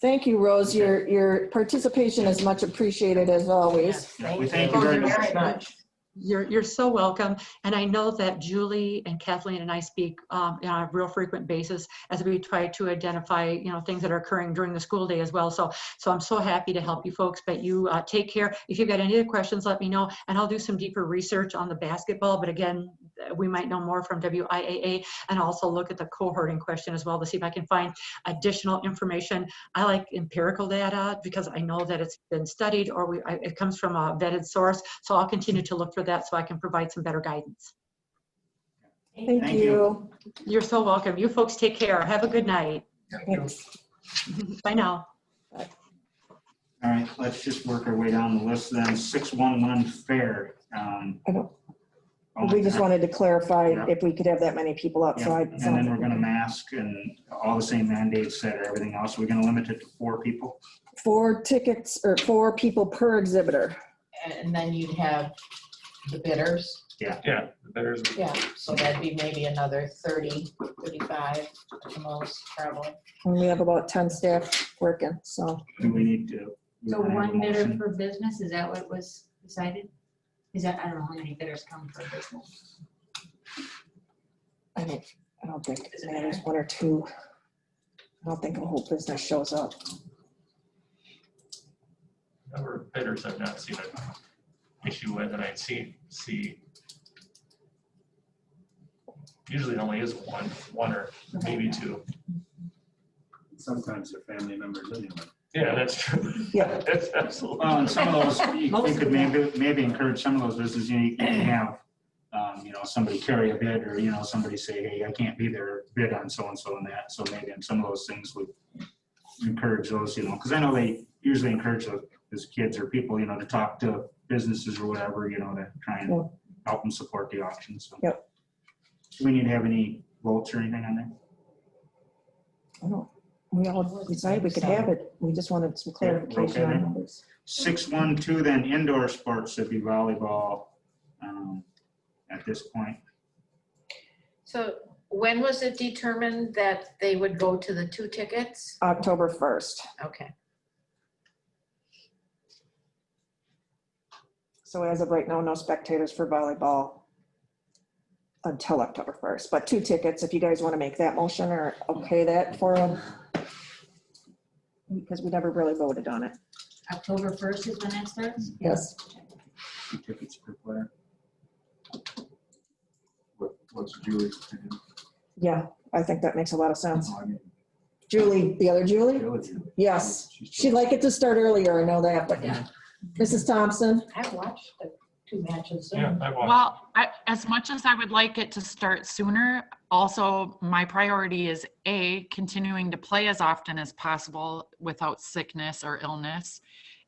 thank you, Rose. Your participation is much appreciated as always. Yeah, we thank you very much. You're so welcome. And I know that Julie and Kathleen and I speak on a real frequent basis as we try to identify, things that are occurring during the school day as well. So I'm so happy to help you folks, but you take care. If you've got any other questions, let me know, and I'll do some deeper research on the basketball. But again, we might know more from WIAA, and also look at the cohorting question as well to see if I can find additional information. I like empirical data because I know that it's been studied or it comes from a vetted source. So I'll continue to look for that so I can provide some better guidance. Thank you. You're so welcome. You folks take care. Have a good night. Thanks. Bye now. All right, let's just work our way down the list then. 611 fair. We just wanted to clarify Yeah. if we could have that many people Yeah, outside. and then we're gonna mask and all the same mandates that are everything else. We're gonna limit it to 4 people. 4 tickets or 4 people per exhibitor. And then you'd have the bidders. Yeah, there's, Yeah, so that'd be maybe another 30, 35 at the most, probably. And we have about 10 staff working, so. Do we need to? we So wanna have a one bidder motion? for business, is that what was decided? Is that, I don't know how many bidders come for business. I don't think it matters, one or two. I don't think a whole business shows up. number of bidders I've not seen an issue with, and I see, usually it only is one or maybe two. Sometimes they're family members anyway. Yeah, that's true. Yeah. That's absolutely. Well, and true. some of those, you Most could of them. maybe encourage some of those businesses, you can have, somebody carry a bid, or, somebody say, hey, I can't be there, bid on so-and-so and that, so maybe in some of those things would encourage those, because I know they usually encourage those kids or people, to talk to businesses or whatever, to try and Yeah. help them support the auction, so. Yep. Do we need to have any votes or anything on that? I don't, we all decided we could have it, we just wanted some clarification okay on then. numbers. 612, then indoor sports would be volleyball at this point. So when was it determined that they would go to the 2 tickets? October 1st. Okay. So as of right now, no spectators for volleyball until October 1st, but 2 tickets, if you guys want to make that motion or okay that for them. Because we never really voted on it. October 1st is when that starts? Yes. 2 tickets per player. What's Julie's opinion? Yeah, I think that makes a lot of sense. I mean, Julie, the other Julie? Julie. Yes. She's She'd like it to start earlier, I know that, but yeah. Mrs. Thompson? I've watched the 2 matches. Yeah, I watched. Well, as much as I would like it to start sooner, also my priority is continuing to play as often as possible without sickness or illness.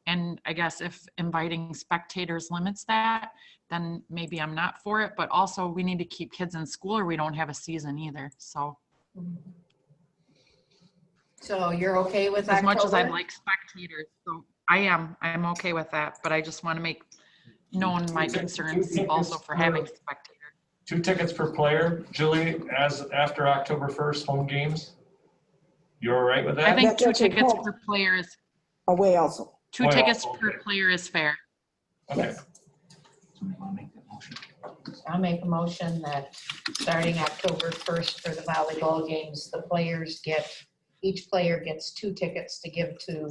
And I guess if inviting spectators limits that, then maybe I'm not for it, but also we need to keep kids in school or we don't have a season either. So So you're okay with as much as I'd October? like spectators, so I'm okay with that, but I just want to make known my concerns also for having spectators. 2 tickets per player. Julie, as after October 1st, home games? You're all right with that? I think That's 2 actually tickets home. per player is, Away also. 2 Oh, yeah, tickets okay. per player is fair. Okay. Somebody want to make that motion? I'll make a motion that starting October 1st for the volleyball games, each player gets 2 tickets to give to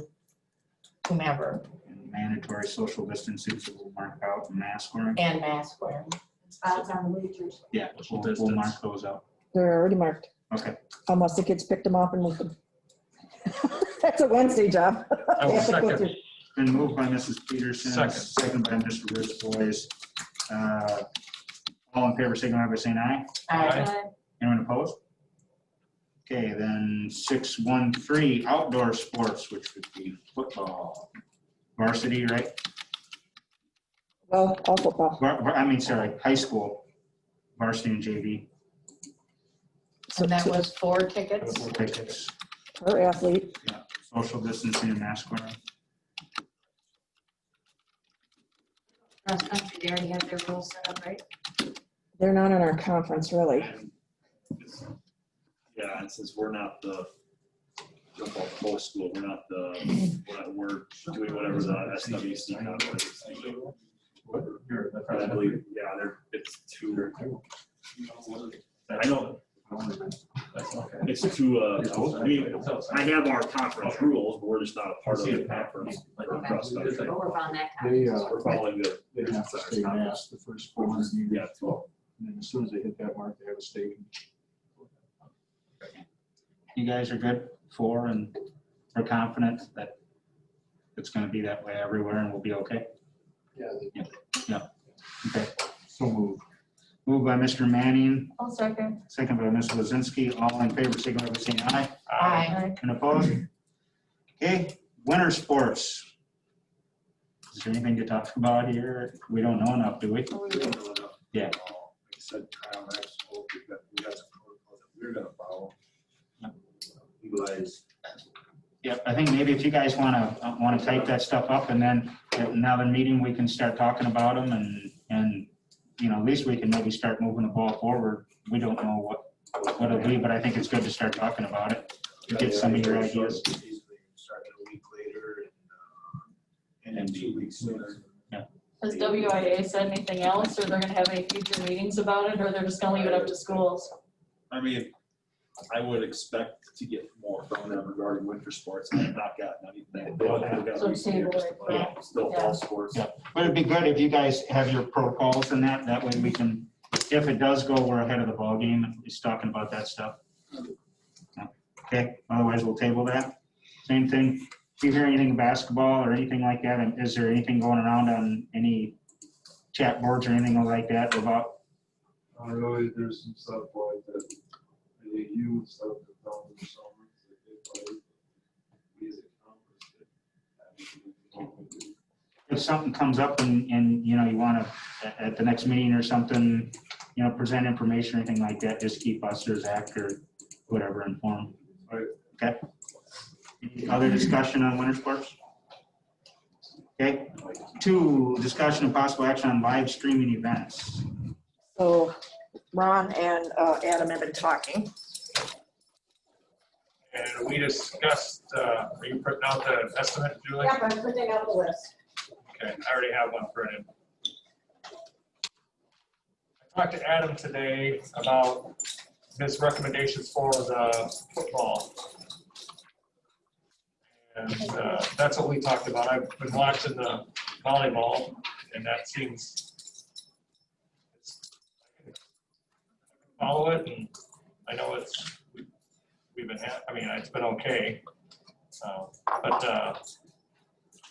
whomever, And mandatory social distancing, so we'll mark out mask wearing. and mask wearing. Spots on the bleachers. Yeah, Social we'll mark distance. those out. They're already marked, Okay. unless the kids picked them up and moved them. That's a Wednesday job. I will They have to go second. through. Been moved by Mrs. Peterson, Second. second by Mr. Rich Boys. All in favor, signify by saying aye. Aye. Anyone opposed? Okay, then 613, outdoor sports, which would be football. Varsity, right? Well, all football. High school, varsity and JV. So And that two was 4 tickets. Tickets, per athlete. social distancing and mask wearing. Cross country, they already have their rules set up, right? They're not in our conference, really. Yeah, and since we're not the, jump off the whole school, we're we're doing whatever the SWC conference is. I believe, yeah, it's 2. I know, it's 2, I have our conference rules, but we're just not a part of the conference. for cross country. We'll work on that. We're following the. They have to stay masked the first 400 meters. Yeah, 12. And then as soon as they hit that mark, they have a stake. You guys are good for, and we're confident that it's gonna be that way everywhere and we'll be okay? Yeah. Okay, So moved. moved by Mr. Manning, I'll second. second by Ms. Lozinski, all in favor, signify by saying aye. Aye. And opposed? Okay, winter sports. Is there anything to talk about here? We don't know enough, do we? Yeah. Like I said, Kyle, I just hope we got some protocols that we're gonna follow. Utilize. Yep, I think maybe if you guys wanna type that stuff up, and then at another meeting, we can start talking about them and least we can maybe start moving the ball forward. We don't know what it'll be, but I think it's good to start talking about it. Get some of your ideas. Start a week later and 2 weeks sooner. Has WIA said anything else, or they're gonna have any future meetings about it, or they're just gonna leave it up to schools? I mean, I would expect to get more from them regarding winter sports. I have not gotten anything. They don't have got So recent years, table it, but yeah. still Yeah. fall sports. Yeah. But it'd be good if you guys have your protocols and that way we can, if it does go, we're ahead of the ballgame, just talking about that stuff. Okay, otherwise we'll table that. Same thing. If you hear anything basketball or anything like that, and is there anything going around on any chat boards or anything like that about? Really, there's some stuff like that, the youth stuff that down in the summer, that they play. We as a conference. If something comes up and you know, you want to, at the next meeting or something, you know, present information or anything like that, just keep us or Zach or whatever informed. Right. Okay. Any other discussion on winter sports? Okay. 2, discussion and possible action on live streaming events. So Ron and Adam have been talking. And we discussed, are you printing out the estimate, Julie? Yep, I'm printing out the list. Okay, I already have one printed. I talked to Adam today about his recommendations for the football. And that's what we talked about. I've been watching the volleyball, and that seems, follow it, and I know we've been, I mean, it's been okay. But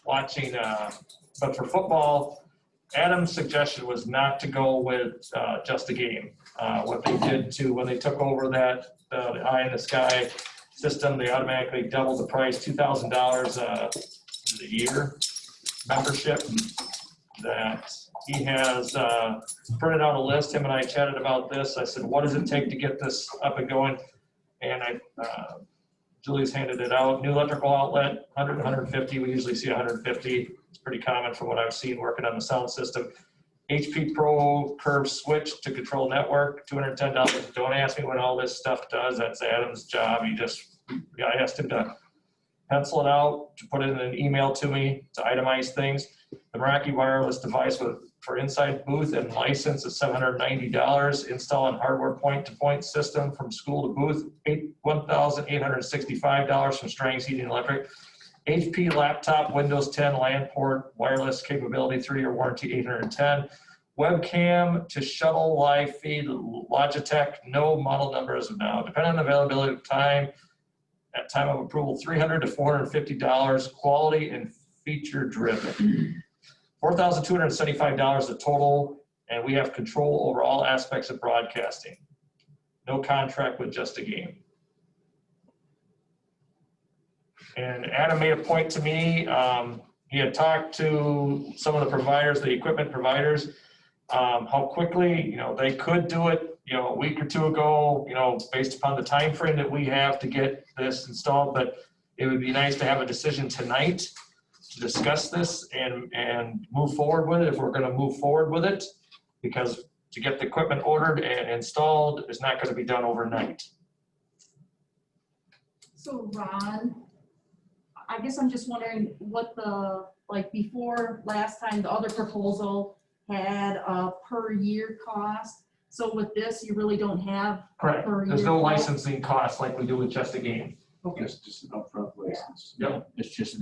watching, but for football, Adam's suggestion was not to go with just a game. What they did when they took over that, the eye in the sky system, they automatically doubled the price, $2,000 a year membership. That he has printed out a list. Him and I chatted about this. I said, what does it take to get this up and going? And Julie's handed it out. New electrical outlet, 100, 150. We usually see 150. It's pretty common from what I've seen working on the sound system. HP Pro curve switch to control network, $210. Don't ask me what all this stuff does. That's Adam's job. I asked him to pencil it out, to put it in an email to me, to itemize things. The Meraki wireless device for inside booth and license is $790. Install on hardware point-to-point system from school to booth, $1,865 from Strang's Heating and Electric. HP laptop, Windows 10 LAN port, wireless capability, 3-year warranty, $810. Webcam to shuttle live feed, Logitech, no model numbers now. Depending on availability of time, at time of approval, $300 to $450, quality and feature driven. $4,275 the total, and we have control over all aspects of broadcasting. No contract with just a game. And Adam made a point to me. He had talked to some of the providers, the equipment providers, how quickly, they could do it, a week or two ago, based upon the time frame that we have to get this installed. But it would be nice to have a decision tonight to discuss this and move forward with it if we're going to move forward with it, because to get the equipment ordered and installed is not going to be done overnight. So Ron, I guess I'm just wondering what before last time, the other proposal had a per year cost. So with this, you really don't have a Correct. per year There's no cost? licensing cost like we do with just a game. Okay. It's just an upfront license. Yeah. It's just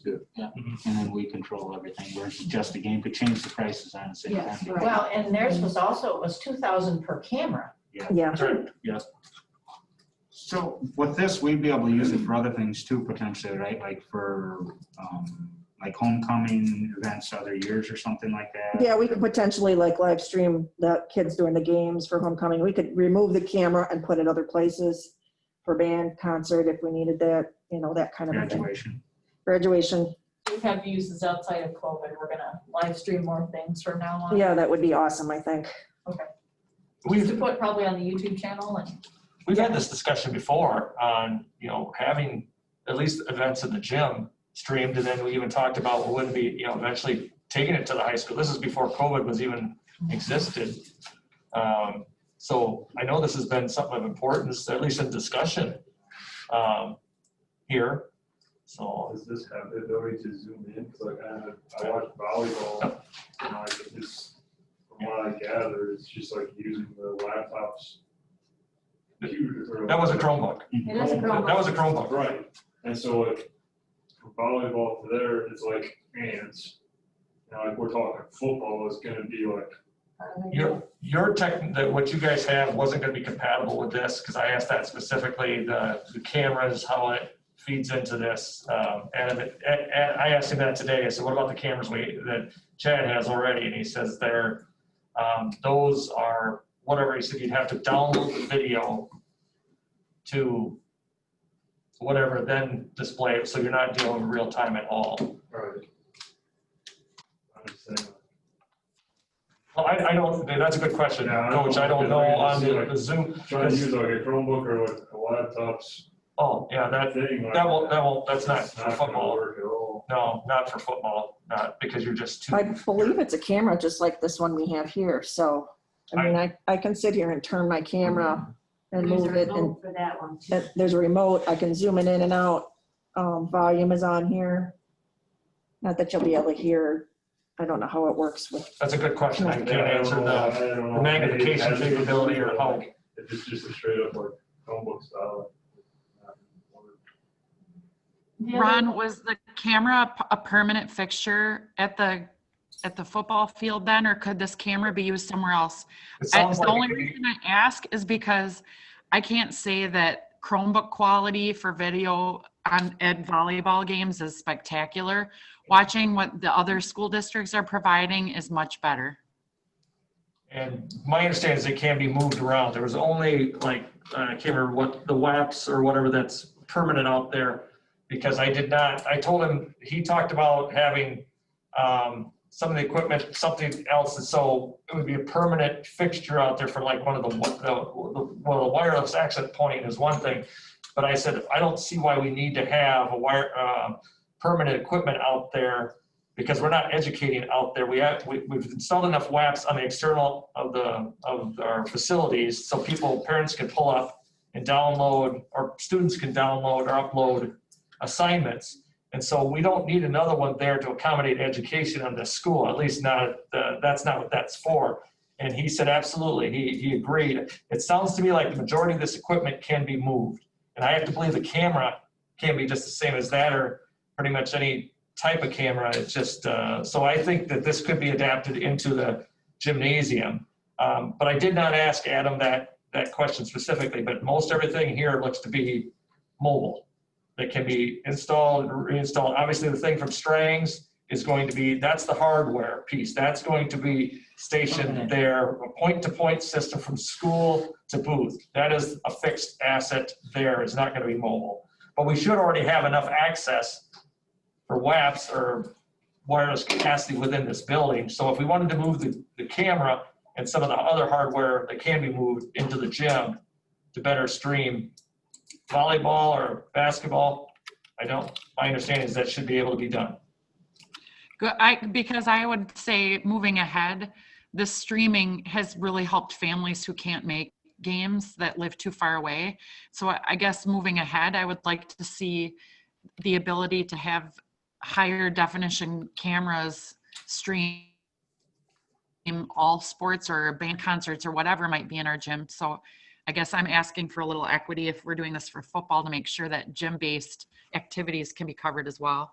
it. Yeah. Mhm. And then we control everything, whereas just a game could change the prices on the same Yes, time. right. Well, and theirs was also, it was 2,000 per camera. Yeah. Correct. Yes. So with this, we'd be able to use it for other things too, potentially, right? Like for, like homecoming events other years or something like that. Yeah, we could potentially live stream the kids doing the games for homecoming. We could remove the camera and put it other places for band, concert, if we needed that, that kind of a thing. Graduation. We've had uses outside of COVID. We're gonna live stream more things from now on. Yeah, that would be awesome, I think. Okay. To put probably on the YouTube channel and. We've had this discussion before on, having at least events in the gym streamed, and then we even talked about, well, wouldn't be, eventually taking it to the high school. This is before COVID was even existed. So I know this has been something of importance, at least in discussion here. So Does this have the ability to zoom in? Cause like I watch volleyball, and like it just, from what I gather, it's just like using the laptops. that was a Chromebook. It is a Chromebook. That was a Chromebook. Right, and so like, from volleyball to there, it's like hands. Now, like we're talking football is gonna be like, Your tech, what you guys have wasn't gonna be compatible with this, because I asked that specifically, the cameras, how it feeds into this. And I asked him that today. I said, what about the cameras that Chad has already? And he says those are whatever. He said you'd have to download the video to whatever, then display it, so you're not dealing with real time at all. right. I'm just saying. Well, I don't, that's a good question, Yeah, Coach. I don't know on like, the Zoom. Trying to use like a Chromebook or like a laptop's Oh, yeah, thing. like that's not it's for gonna football. work at all. No, not for football, not because you're just too. I believe it's a camera just like this one we have here, so, I mean, I can sit here and turn my camera and There's a move it, and remote for that one too. there's a remote, I can zoom it in and out. Volume is on here. Not that you'll be able to hear, I don't know how it works with, That's a good question. I can't Yeah, I don't answer know. the I don't know. magnification Maybe it has capability or how. If it's just a straight up like Chromebook style. The other- Ron, was the camera a permanent fixture at the football field then, or could this camera be used somewhere else? It sounds The like only it could be- reason I ask is because I can't say that Chromebook quality for video at volleyball games is spectacular. Watching what the other school districts are providing is much better. And my understanding is it can be moved around. There was only like, I can't remember what the WAPs or whatever that's permanent out there. Because I told him, he talked about having some of the equipment, something else. And so it would be a permanent fixture out there for like one of the wireless access point is one thing. But I said, I don't see why we need to have a permanent equipment out there, because we're not educating out there. We've installed enough WAPs on the external of our facilities, so parents can pull up and download, or students can download or upload assignments. And so we don't need another one there to accommodate education on the school, at least not, that's not what that's for. And he said, absolutely, he agreed. It sounds to me like the majority of this equipment can be moved. And I have to believe the camera can be just the same as that, or pretty much any type of camera. It's just, so I think that this could be adapted into the gymnasium. But I did not ask Adam that question specifically, but most everything here looks to be mobile. That can be installed, reinstalled. Obviously, the thing from Strang's is going to be, that's the hardware piece. That's going to be stationed there, a point-to-point system from school to booth. That is a fixed asset there. It's not going to be mobile. But we should already have enough access for WAPs or wireless capacity within this building. So if we wanted to move the camera and some of the other hardware that can be moved into the gym to better stream volleyball or basketball, my understanding is that should be able to be done. Good, because I would say moving ahead, this streaming has really helped families who can't make games that live too far away. So I guess moving ahead, I would like to see the ability to have higher definition cameras stream all sports or band concerts or whatever might be in our gym. So I guess I'm asking for a little equity if we're doing this for football to make sure that gym-based activities can be covered as well.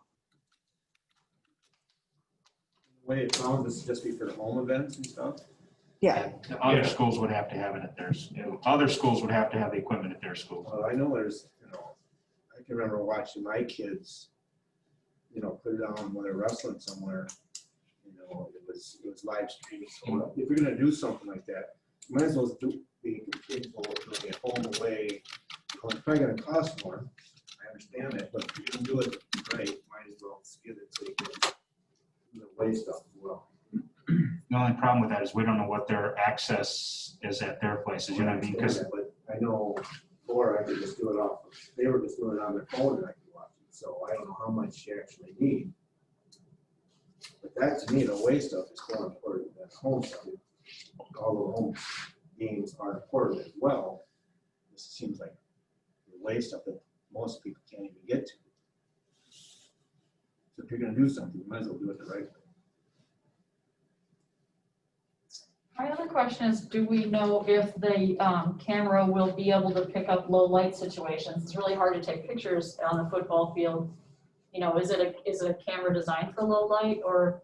The way it sounds, this would just be for the home events and stuff? yeah. Other schools would have to have it at theirs. Other schools would have to have the equipment at their school. Well, I know there's, I can remember watching my kids, put it on when they're wrestling somewhere. It was live streaming. So if you're gonna do something like that, you might as well be capable of doing it home away. It's probably gonna cost more. I understand that, but if you're gonna do it right, might as well get it so you can do the away stuff as well. The only problem with that is we don't know what their access is at their places, you know what I mean? Because But I know before I could just do it off, they were just doing it on their phone and I could watch it. So I don't know how much you actually need. But that to me, the away stuff is more important than home stuff. all the home games are important as well. This seems like way stuff that most people can't even get to. So if you're gonna do something, you might as well do it the right way. My other question is, do we know if the camera will be able to pick up low light situations? It's really hard to take pictures on the football field. You know, is it a camera designed for low light, or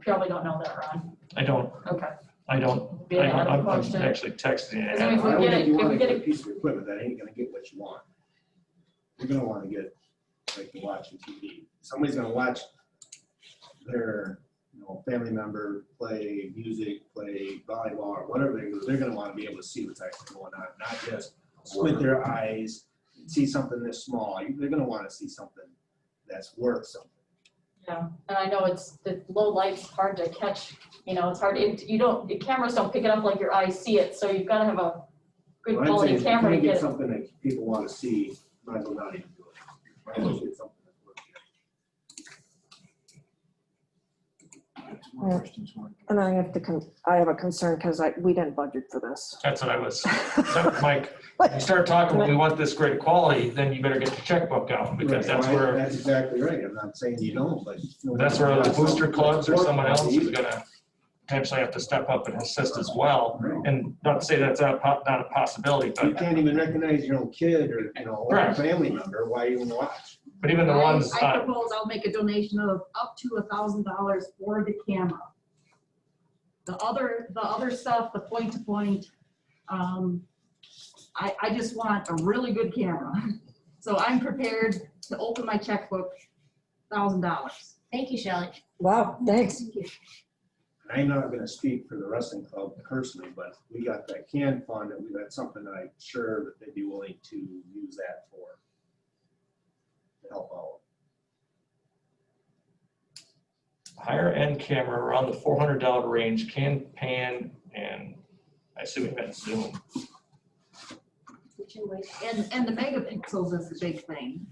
probably don't know that, Ron? I don't, Okay. I'm Adam question. actually texting. Is there any- I don't think you if we wanna get get a piece of equipment that ain't gonna get what you want. You're gonna wanna get, like you're watching TV. Somebody's gonna watch their, family member play music, play volleyball, or whatever they do. They're gonna wanna be able to see what's actually going on, not just squint their eyes, and see something this small. They're gonna wanna see something that's worth something. Yeah, and I know the low light's hard to catch, it's hard, the cameras don't pick it up like your eyes see it, so you've gotta have a good What I'm saying quality is, if camera to you can't get. something that people wanna see, might as well not even do it. Might as well get something that's worth it. And I have a concern because we didn't budget for this. That's what I was, Mike, when you start talking, we want this great quality, then you better get your checkbook out, because that's Right, where, That's exactly right. I'm not saying you don't, but. that's where the booster clubs or someone else is gonna potentially have to step up and assist as well. And not to say that's not a possibility, You but, can't even recognize your own kid or, or a Correct. family member, why even watch? but even the ones, I propose I'll make a donation of up to $1,000 for the camera. The other stuff, the point to point, I just want a really good camera. So I'm prepared to open my checkbook, $1,000. Thank you, Shelley. Wow, thanks. I'm not gonna speak for the wrestling club personally, but we got that can fund and that's something that I'm sure that they'd be willing to use that for. To help out. higher end camera around the $400 range, can pan, and I assume it meant zoom. And the megapixels is the big thing.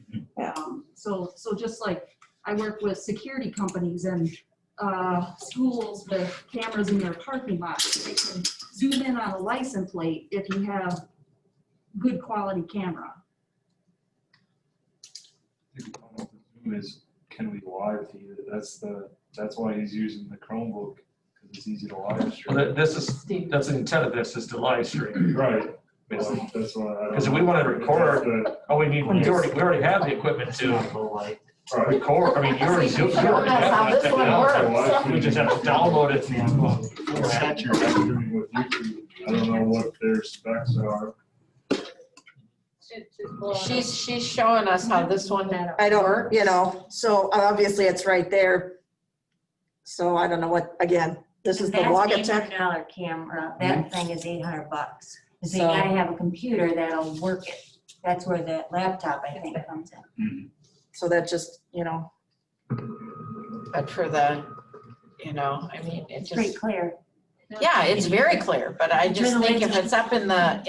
So just like I work with security companies and schools with cameras in their parking lots, they can zoom in on a license plate if you have good quality camera. Zoom is, can we live feed it? That's why he's using the Chromebook, because it's easy to live stream. Well, that's the intent of this, is to live stream. Right. Well, that's why. Because if we want to record, we already have the equipment to record. I mean, you already do. You already have that technology. We just have to download it. I don't know what their specs are. She's showing us how this one I don't, so obviously it's right there. So I don't know what, again, this is the Logitech. $800 camera, that thing is $800. Because you So- gotta have a computer that'll work it. That's where that laptop, I think, comes in. So that just, but for the, I mean, it It's pretty just, clear. yeah, it's very clear, but I just think if it's up in the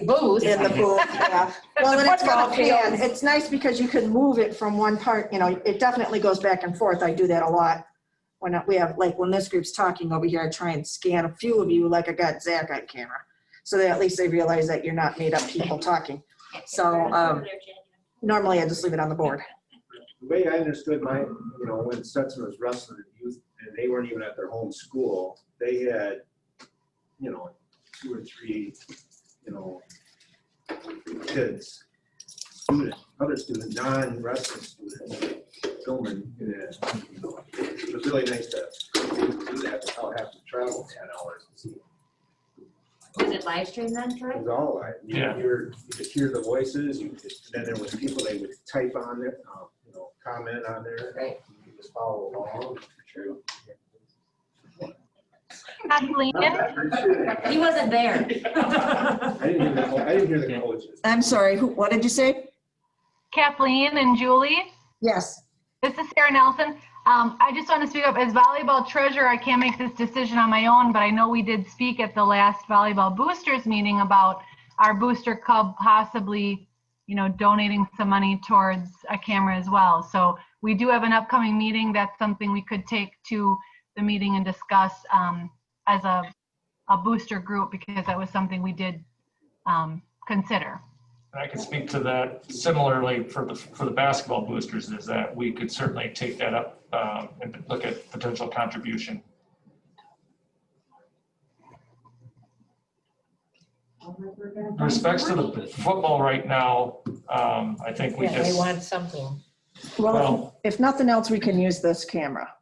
booth. in the booth, yeah. Well, The and it's got a football pan. fields. It's nice because you can move it from one part, it definitely goes back and forth. I do that a lot. When we have, like, when this group's talking over here, I try and scan a few of you like I got Zach on camera. So that at least they realize that you're not made up people talking. So normally I just leave it on the board. The way I understood when Stetson was wrestling at youth, and they weren't even at their home school, they had, 2 or 3, kids, other students, non-wrestling students, filming. It was really nice to do that without having to travel 10 hours to see. Was it live stream then, Troy? It was all right. Yeah. You could hear the voices, then there was people, they would type on it, comment on there. Right. You could just follow along. True. Kathleen, He wasn't there. I didn't hear the coaches. I'm sorry, what did you say? Kathleen and Julie, Yes. this is Sarah Nelson. I just want to speak up. As volleyball treasurer, I can't make this decision on my own, but I know we did speak at the last volleyball boosters meeting about our booster club possibly, donating some money towards a camera as well. So we do have an upcoming meeting. That's something we could take to the meeting and discuss as a booster group, because that was something we did consider. I can speak to that similarly for the basketball boosters, is that we could certainly take that up and look at potential contribution. In respects to the football right now, I think we Yeah, they just, want something. Well, if nothing else, we can use this camera.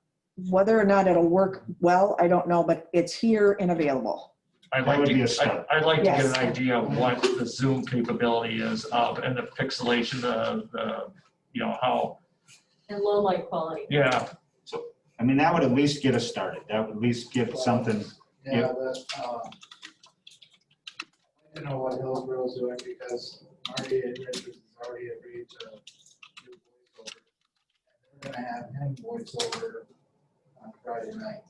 Whether or not it'll work well, I don't know, but it's here and available. I'd That like would be a to, start. I'd like to get Yes. an idea of what the zoom capability is of, and the pixelation, the you know, how, And low light quality. yeah. I mean, that would at least get us started. That would at least get something. Yeah, but, I don't know what Hillsboro's doing because Marty and Richards has already agreed to do voiceover. And they're gonna have him voiceover on Friday night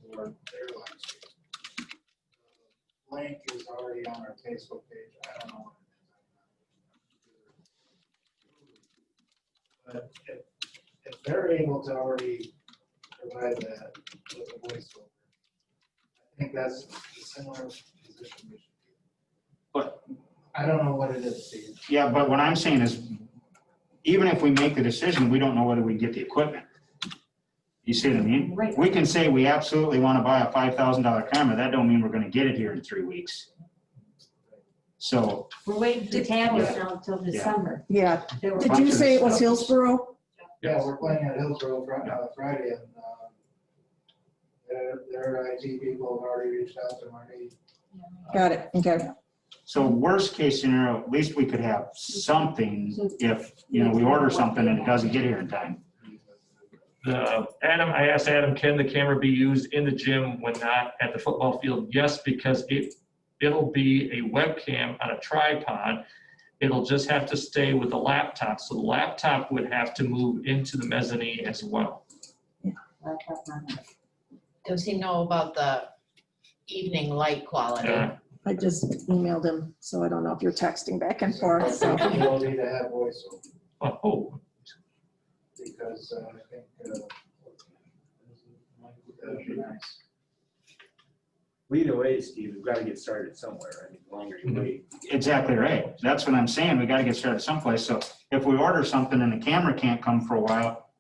for their live stream. Link is already on our Facebook page. I don't know what it is. But if they're able to already provide that with the voiceover, I think that's a similar position we should be. But I don't know what it is, Steve. yeah, but what I'm saying is, even if we make the decision, we don't know whether we get the equipment. You see what I mean? Right. We can say we absolutely want to buy a $5,000 camera. That don't mean we're going to get it here in 3 weeks. So We're waiting for tablets now until December. Yeah. They were- Did you say it was Hillsborough? Yeah, we're playing at Hillsborough Friday, and their IT people have already reached out to Marty. Got it, okay. So worst case scenario, at least we could have something if, you know, we order something and it doesn't get here in time. Adam, I asked Adam, can the camera be used in the gym when not at the football field? Yes, because it'll be a webcam on a tripod. It'll just have to stay with the laptop. So the laptop would have to move into the mezzanine as well. Does he know about the evening light quality? Yeah. I just emailed him, so I don't know if you're texting back and forth, so. They'll need to have voiceover, Oh, because I think that'd be nice. Well, either way, Steve, we've got to get started somewhere. I mean, the longer you wait. Exactly right. That's what I'm saying. We got to get started someplace. So if we order something and the camera can't come for a while,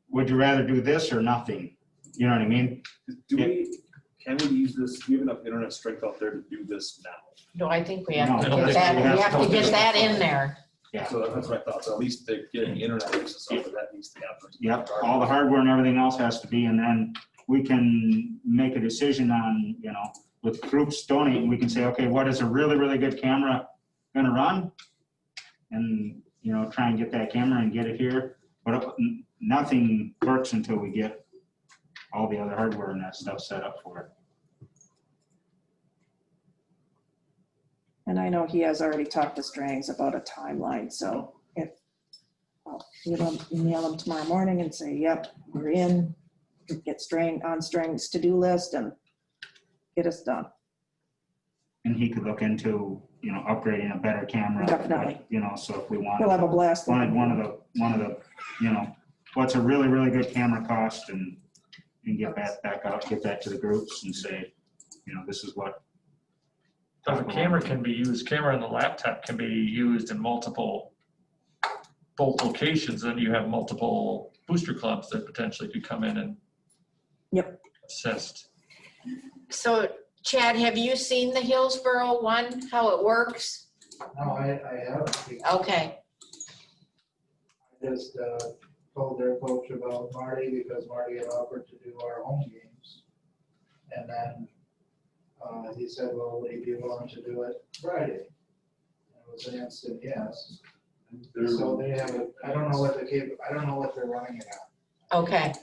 would you rather do this or nothing? You know what I mean? Can we use this, do we have enough internet strength out there to do this now? No, I think we have No, to I don't get think that, we we have have to to get that in there. Yeah. So that's what I thought. So at least they're getting internet access, so that needs to happen. Yep. All the hardware and everything else has to be, and then we can make a decision on, you know, with groups donating, we can say, okay, what is a really, really good camera gonna run? And, you know, try and get that camera and get it here. But nothing works until we get all the other hardware and that stuff set up for it. And I know he has already talked to Strangs about a timeline, so if, I'll email him tomorrow morning and say, yep, we're in, get on Strangs to-do list and get us done. And he could look into, you know, upgrading a better camera. Definitely. You know, so if we want. He'll have a blast. One of the, you know, what's a really, really good camera cost and get that back out, get that to the groups and say, you know, this is what. so the camera can be used, camera on the laptop can be used in both locations, then you have multiple booster clubs that potentially could come in and Yep. assist. So Chad, have you seen the Hillsborough one, how it works? No, I haven't. Okay, I just told their coach about Marty because Marty had offered to do our home games. And then he said, well, would he be willing to do it Friday? And it was an instant yes. So they have I don't know what they're running it on. okay.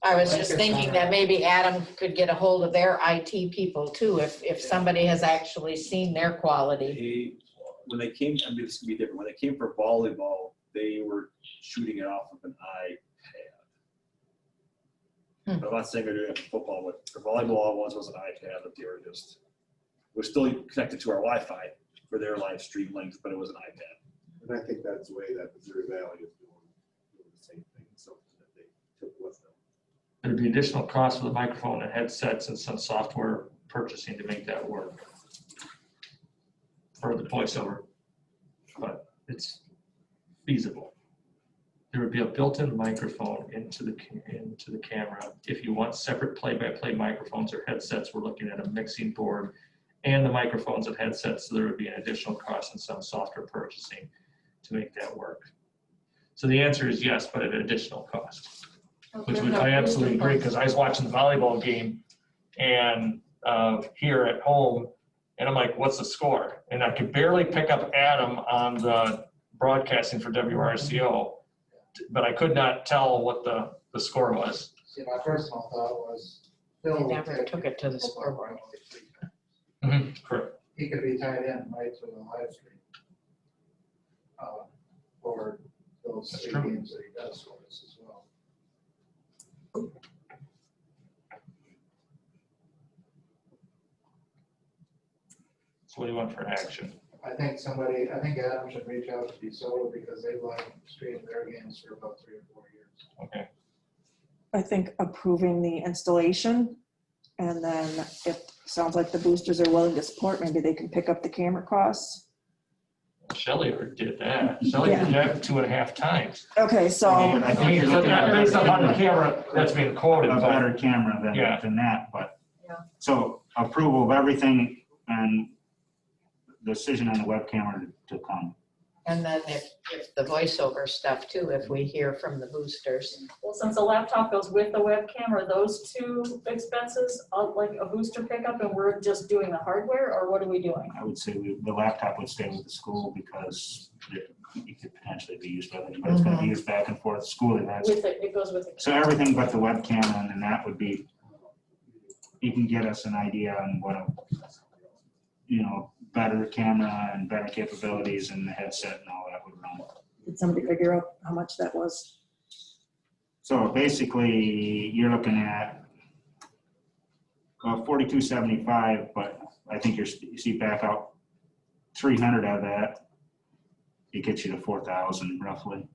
I was just thinking that maybe Adam could get a hold of their IT people too, if somebody has actually seen their quality. When they came, I mean, this could be different. When they came for volleyball, they were shooting it off of an iPad. I'm not saying they're doing it for football, but for volleyball, all it was an iPad that they were just, we're still connected to our Wi-Fi for their live stream links, but it was an iPad. And I think that's the way that Missouri Valley is doing the same thing, something that they took with them. There'd be additional costs for the microphone and headsets and some software purchasing to make that work for the voiceover, but it's feasible. There would be a built-in microphone into the camera. If you want separate play-by-play microphones or headsets, we're looking at a mixing board and the microphones and headsets, so there would be an additional cost and some software purchasing to make that work. So the answer is yes, but at an additional cost, which would, I absolutely agree, because I was watching the volleyball game and here at home, and I'm like, what's the score? And I could barely pick up Adam on the broadcasting for WRCO, but I could not tell what the score was. See, my personal thought was Phil. They never took it to the scoreboard. Correct. He could be tied in right to the live stream. Or those That's three true. games that he does for us as well. So what do you want for action? I think Adam should reach out to DeSoto because they've live streamed their games for about 3 or 4 years. Okay. I think approving the installation, and then if, sounds like the boosters are willing to support, maybe they can pick up the camera costs. Shelley did that. Shelley did that 2.5 times. Okay, so. I think you're looking at Based on the camera that's being quoted. a but- better camera Yeah. than that, but. Yeah. So approval of everything and decision on the web camera to come. And then if the voiceover stuff too, if we hear from the boosters. Well, since the laptop goes with the webcam, are those two expenses like a booster pickup and we're just doing the hardware, or what are we doing? I would say the laptop would stay with the school because it could potentially be used by them, but it's gonna be used back and forth to school events. With it, it goes with it. So everything but the webcam, and then that would be, you can get us an idea on what a, better camera and better capabilities and the headset and all that would run. Did somebody figure out how much that was? So basically, you're looking at $42.75, but I think you see back out 300 out of that, it gets you to 4,000 roughly.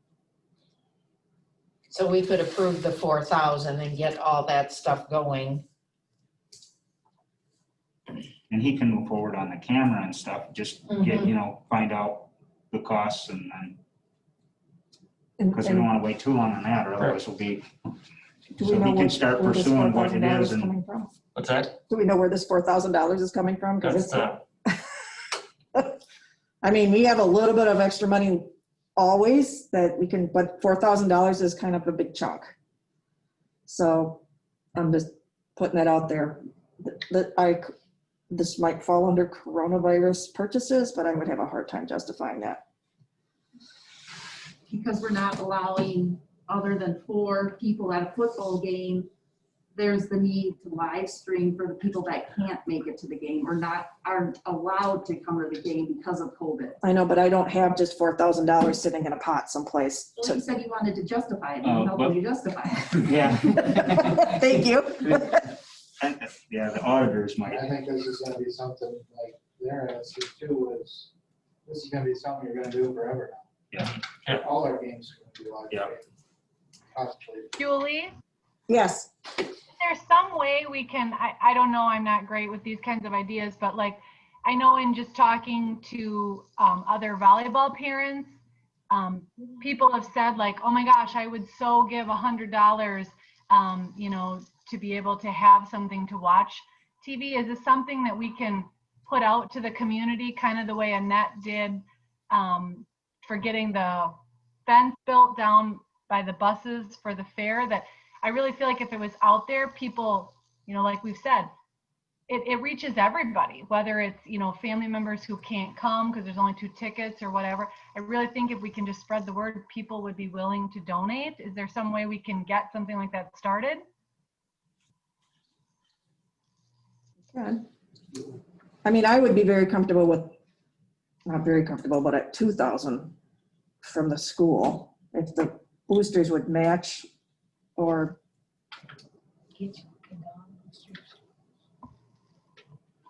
So we could approve the 4,000 and get all that stuff going. And he can move forward on the camera and stuff, just get, find out the costs and because we don't want to wait too long on that, or otherwise we'll be, Do we so know he can start where this pursuing what it $4,000 is. And coming from? What's that? Do we know where this $4,000 is coming from? 'Cause That's it's, I mean, we have a little bit of extra money always that we can, but $4,000 is kind of a big chunk. So I'm just putting that out there. This might fall under coronavirus purchases, but I would have a hard time justifying that. Because we're not allowing other than 4 people at a football game, there's the need to live stream for the people that can't make it to the game or aren't allowed to come to the game because of COVID. I know, but I don't have just $4,000 sitting in a pot someplace. Well, you said you wanted to justify it, Oh, and help but- you justify it. Yeah. Thank you. And, yeah, the auditors might. I think this is gonna be something like their answer too is, this is gonna be something you're gonna do forever now. Yeah. All our games are gonna be live. Yeah. streamed, possibly. Julie, Yes. is there some way we can, I don't know, I'm not great with these kinds of ideas, but like, I know in just talking to other volleyball parents, people have said like, oh my gosh, I would so give $100, to be able to have something to watch TV. Is this something that we can put out to the community, kind of the way Annette did for getting the fence built down by the buses for the fair? That I really feel like if it was out there, people, like we've said, it reaches everybody, whether it's, family members who can't come because there's only 2 tickets or whatever. I really think if we can just spread the word, people would be willing to donate. Is there some way we can get something like that started? I mean, I would be very comfortable with, not very comfortable, but at 2,000 from the school, if the boosters would match or.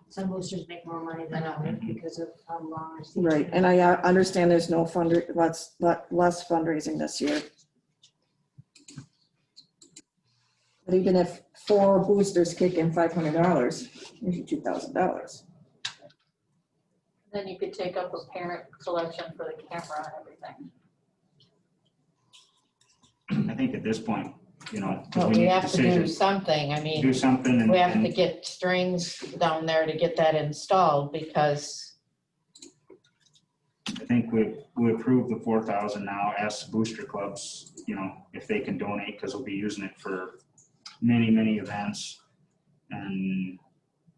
Some boosters make more money than others because of how long our season Right, is. and I understand there's no less fundraising this year. But Even if 4 boosters kick in $500, there's your $2,000. Then you could take up a parent collection for the camera and everything. I think at this point, you know. 'cause But we need a have to do decision. something. I mean, Do something and. we have to and- get strings down there to get that installed because I think we approved the 4,000 now, ask booster clubs, you know, if they can donate, because we'll be using it for many, many events. And,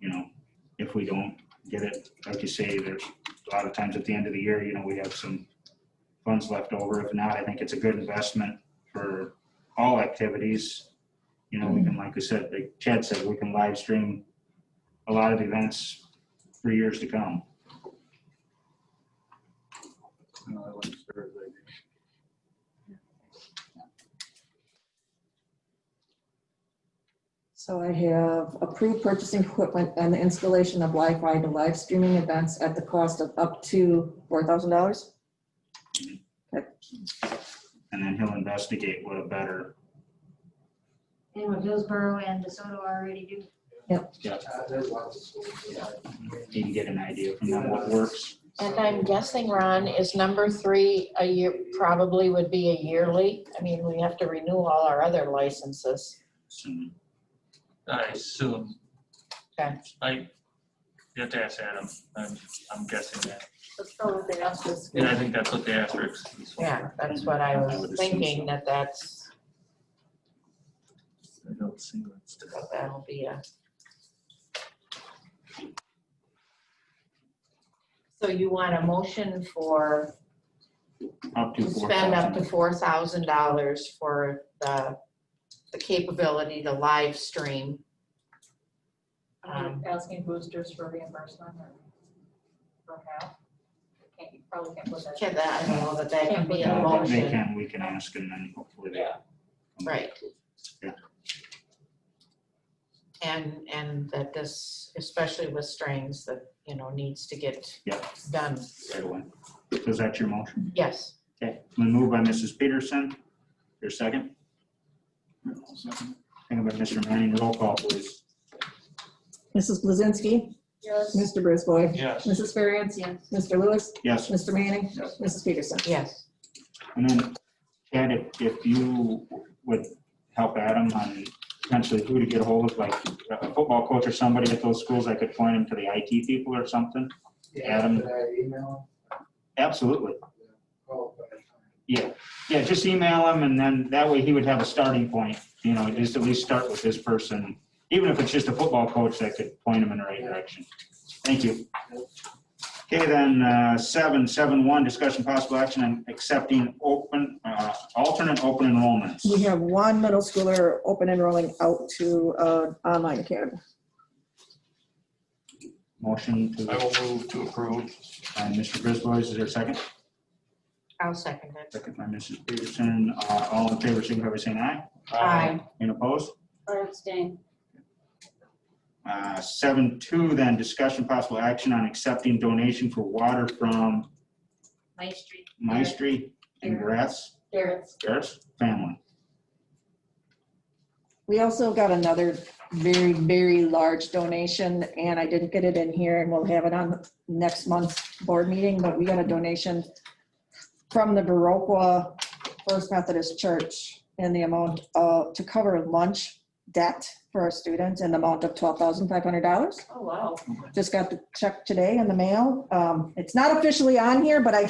you know, if we don't get it, like you say, there's a lot of times at the end of the year, you know, we have some funds left over. If not, I think it's a good investment for all activities. You know, we can, like I said, like Chad said, we can live stream a lot of events for years to come. No, I like Sarah's idea. So I have approved purchasing equipment and the installation of Wi-Fi to live streaming events at the cost of up to $4,000. And then he'll investigate what a better, And what Hillsborough and DeSoto already do. There's lots of schools. he can get an idea from them what works. and I'm guessing, Ron, is number 3 a year, probably would be a yearly? I mean, we have to renew all our other licenses. So, I assume. Okay. You have to ask Adam. I'm guessing that. That's probably what they asked us. Yeah, I think that's what the asterisk is. Yeah, that's what I I would was assume thinking, so. that's, I don't see what's there. that'll be a. So you want a motion for, Up to to spend up to $4,000. $4,000 for the capability to live stream. Asking boosters for reimbursement or for half? You probably can't put that. Can that, I know that that can be a They motion, can, we can ask and then hopefully they. right? Yeah. And that this, especially with strings, that, you know, needs to get Yeah. done. Right away. So is that your motion? Yes, Okay, been moved by Mrs. Peterson. Your second? Second by Mr. Manning. Roll call, please. Mrs. Blazinski, Yes. Mr. Brisboy, Yes. Mrs. Ferriant, Yes. Mr. Lewis, Yes. Mr. Manning, Yes. Mrs. Peterson. yes. And then, Chad, if you would help Adam on potentially who to get a hold of, like a football coach or somebody at those schools, I could point him to the IT people or something. Adam. Should I email? Absolutely. Oh, Yeah, just email him and then that way he would have a starting point, you know, just at least start with this person. Even if it's just a football coach that could point him in the right direction. Thank you. Okay, then 7.1, discussion possible action on accepting alternate open enrollments. We have one middle schooler open enrolling out to online academy. Motion I to, will move to approve. Mr. Brisboy, is there a second? I'll second it. Second by Mrs. Peterson. All in favor, signify by saying aye. Aye. Any opposed? Or abstain. 7.2, then discussion possible action on accepting donation for water from Maestri and Gratz, Garrett's. Garrett's family. We also got another very, very large donation, and I didn't get it in here, and we'll have it on next month's board meeting, but we got a donation from the Viroqua First Methodist Church in the amount of, to cover lunch debt for our students in the amount of $12,500. Oh, wow. Just got the check today in the mail. It's not officially on here, but I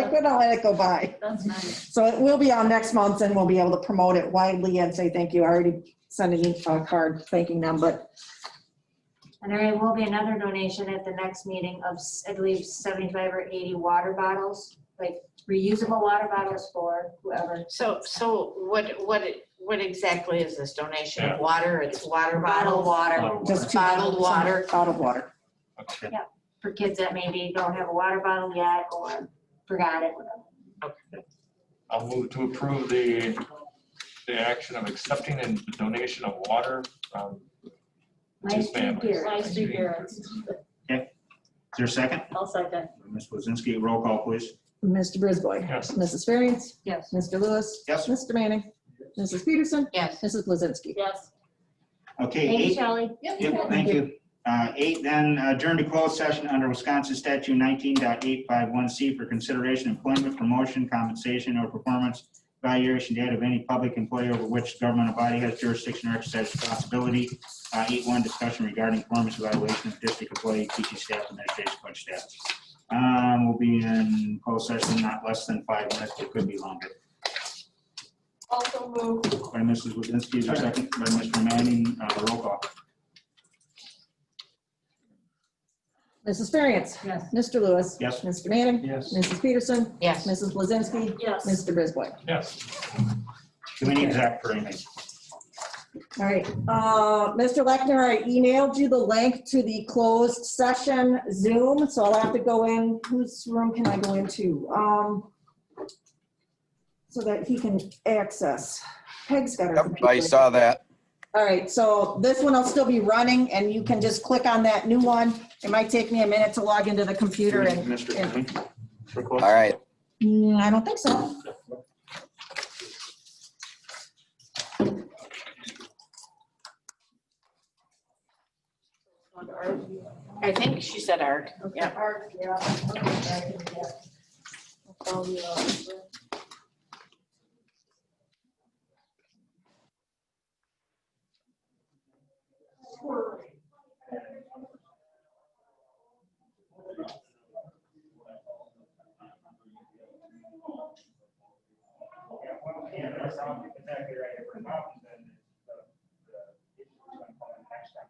couldn't let it go by. That's nice. So it will be on next month and we'll be able to promote it widely and say thank you. I already sent a card thanking them, but And there will be another donation at the next meeting of, I believe, 75 or 80 water bottles, like reusable water bottles for whoever. So what exactly is this donation of Yeah. water? It's water Bottled bottles? water just two Bottled water. Bottled water. Okay. for kids that maybe don't have a water bottle yet or forgot it, whatever. I'll move to approve the action of accepting and the donation of water from two Maestri families. Garrett. Maestri Garrett's. Is there a second? I'll second. Ms. Blazinski, roll call, please. Mr. Brisboy. Yes. Mrs. Ferriant. Yes. Mr. Lewis. Yes. Mr. Manning. Mrs. Peterson, Yes. Mrs. Blazinski. Yes. Okay, Thank you, 8, Shelley. yep, thank you. 8, then adjourn to closed session under Wisconsin Statute 19.851C for consideration, employment, promotion, compensation, or performance evaluation data of any public employee over which the governmental body has jurisdiction or exercise responsibility. 8.1, discussion regarding performance evaluation of district employee, teaching staff, administration, coach staff. We'll be in closed session not less than 5 minutes, but it could be longer. Also move. By Mrs. Wazinski, is there a second? By Mr. Manning, roll call. Mrs. Ferriant. Yes. Mr. Lewis. Yes. Mr. Manning. Yes. Mrs. Peterson. Yes. Mrs. Blazinski. Yes. Mr. Brisboy. Yes. Do we need Zach for anything? All right, Mr. Lechner, I emailed you the link to the closed session Zoom, so I'll have to go in. Whose room can I go into? So that he can access. Peg's got her Yep, computer. I saw that. All right, so this one will still be running and you can just click on that new one. It might take me a minute to log into the computer and, Mr. Manning, for All close? right. I don't think so. I think she said art. Yeah. Art, yeah. Yeah, that's exactly right. If we're not, then the issue's gonna come in next time.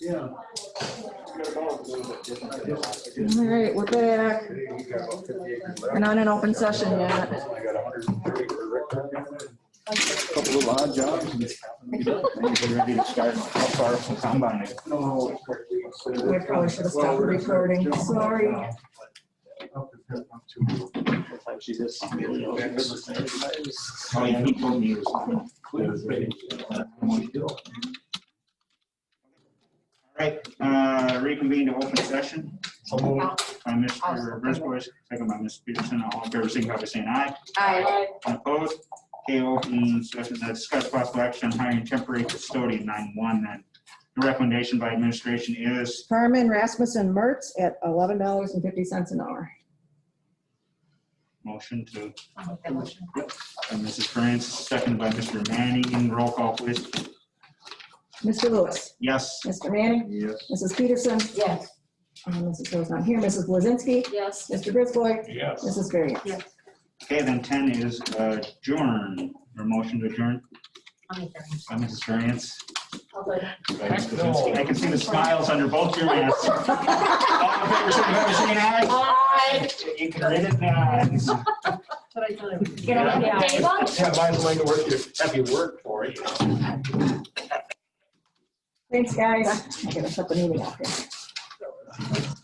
Yeah. All right, we're back. We're not in open session yet. Couple of odd jobs. Get ready to start. How far from combine? We probably should have stopped the recording. Sorry. She just. Oh, yeah, he told me he was. All right, reconvene to open session. By Mr. Brisbois, second by Ms. Peterson. All in favor, signify by saying aye. Aye. Opposed? Okay, open session, discuss possible action on hiring temporary custodian 9/1 then. The recommendation by administration is, Carmen Rasmussen Mertz at $11.50 an hour. motion to, I'll make that motion. by Mrs. France, second by Mr. Manning. Roll call, please. Mr. Lewis, Yes. Mr. Manning, Yes. Mrs. Peterson, Yes. Mrs. Hill's not here, Mrs. Blazinski, Yes. Mr. Brisboy, Yes. Mrs. Ferrier. Yes. Okay, then 10 is adjourn, or motion to adjourn I'll make that motion. by Mrs. Variance. Heck I can see the smiles under both your masks. All in favor, signify by saying aye. Aye. You can read it now. But I tell you. Get on the table. Yeah, might as well to work, have you work for it. Thanks, guys. I'm gonna shut the meeting off here.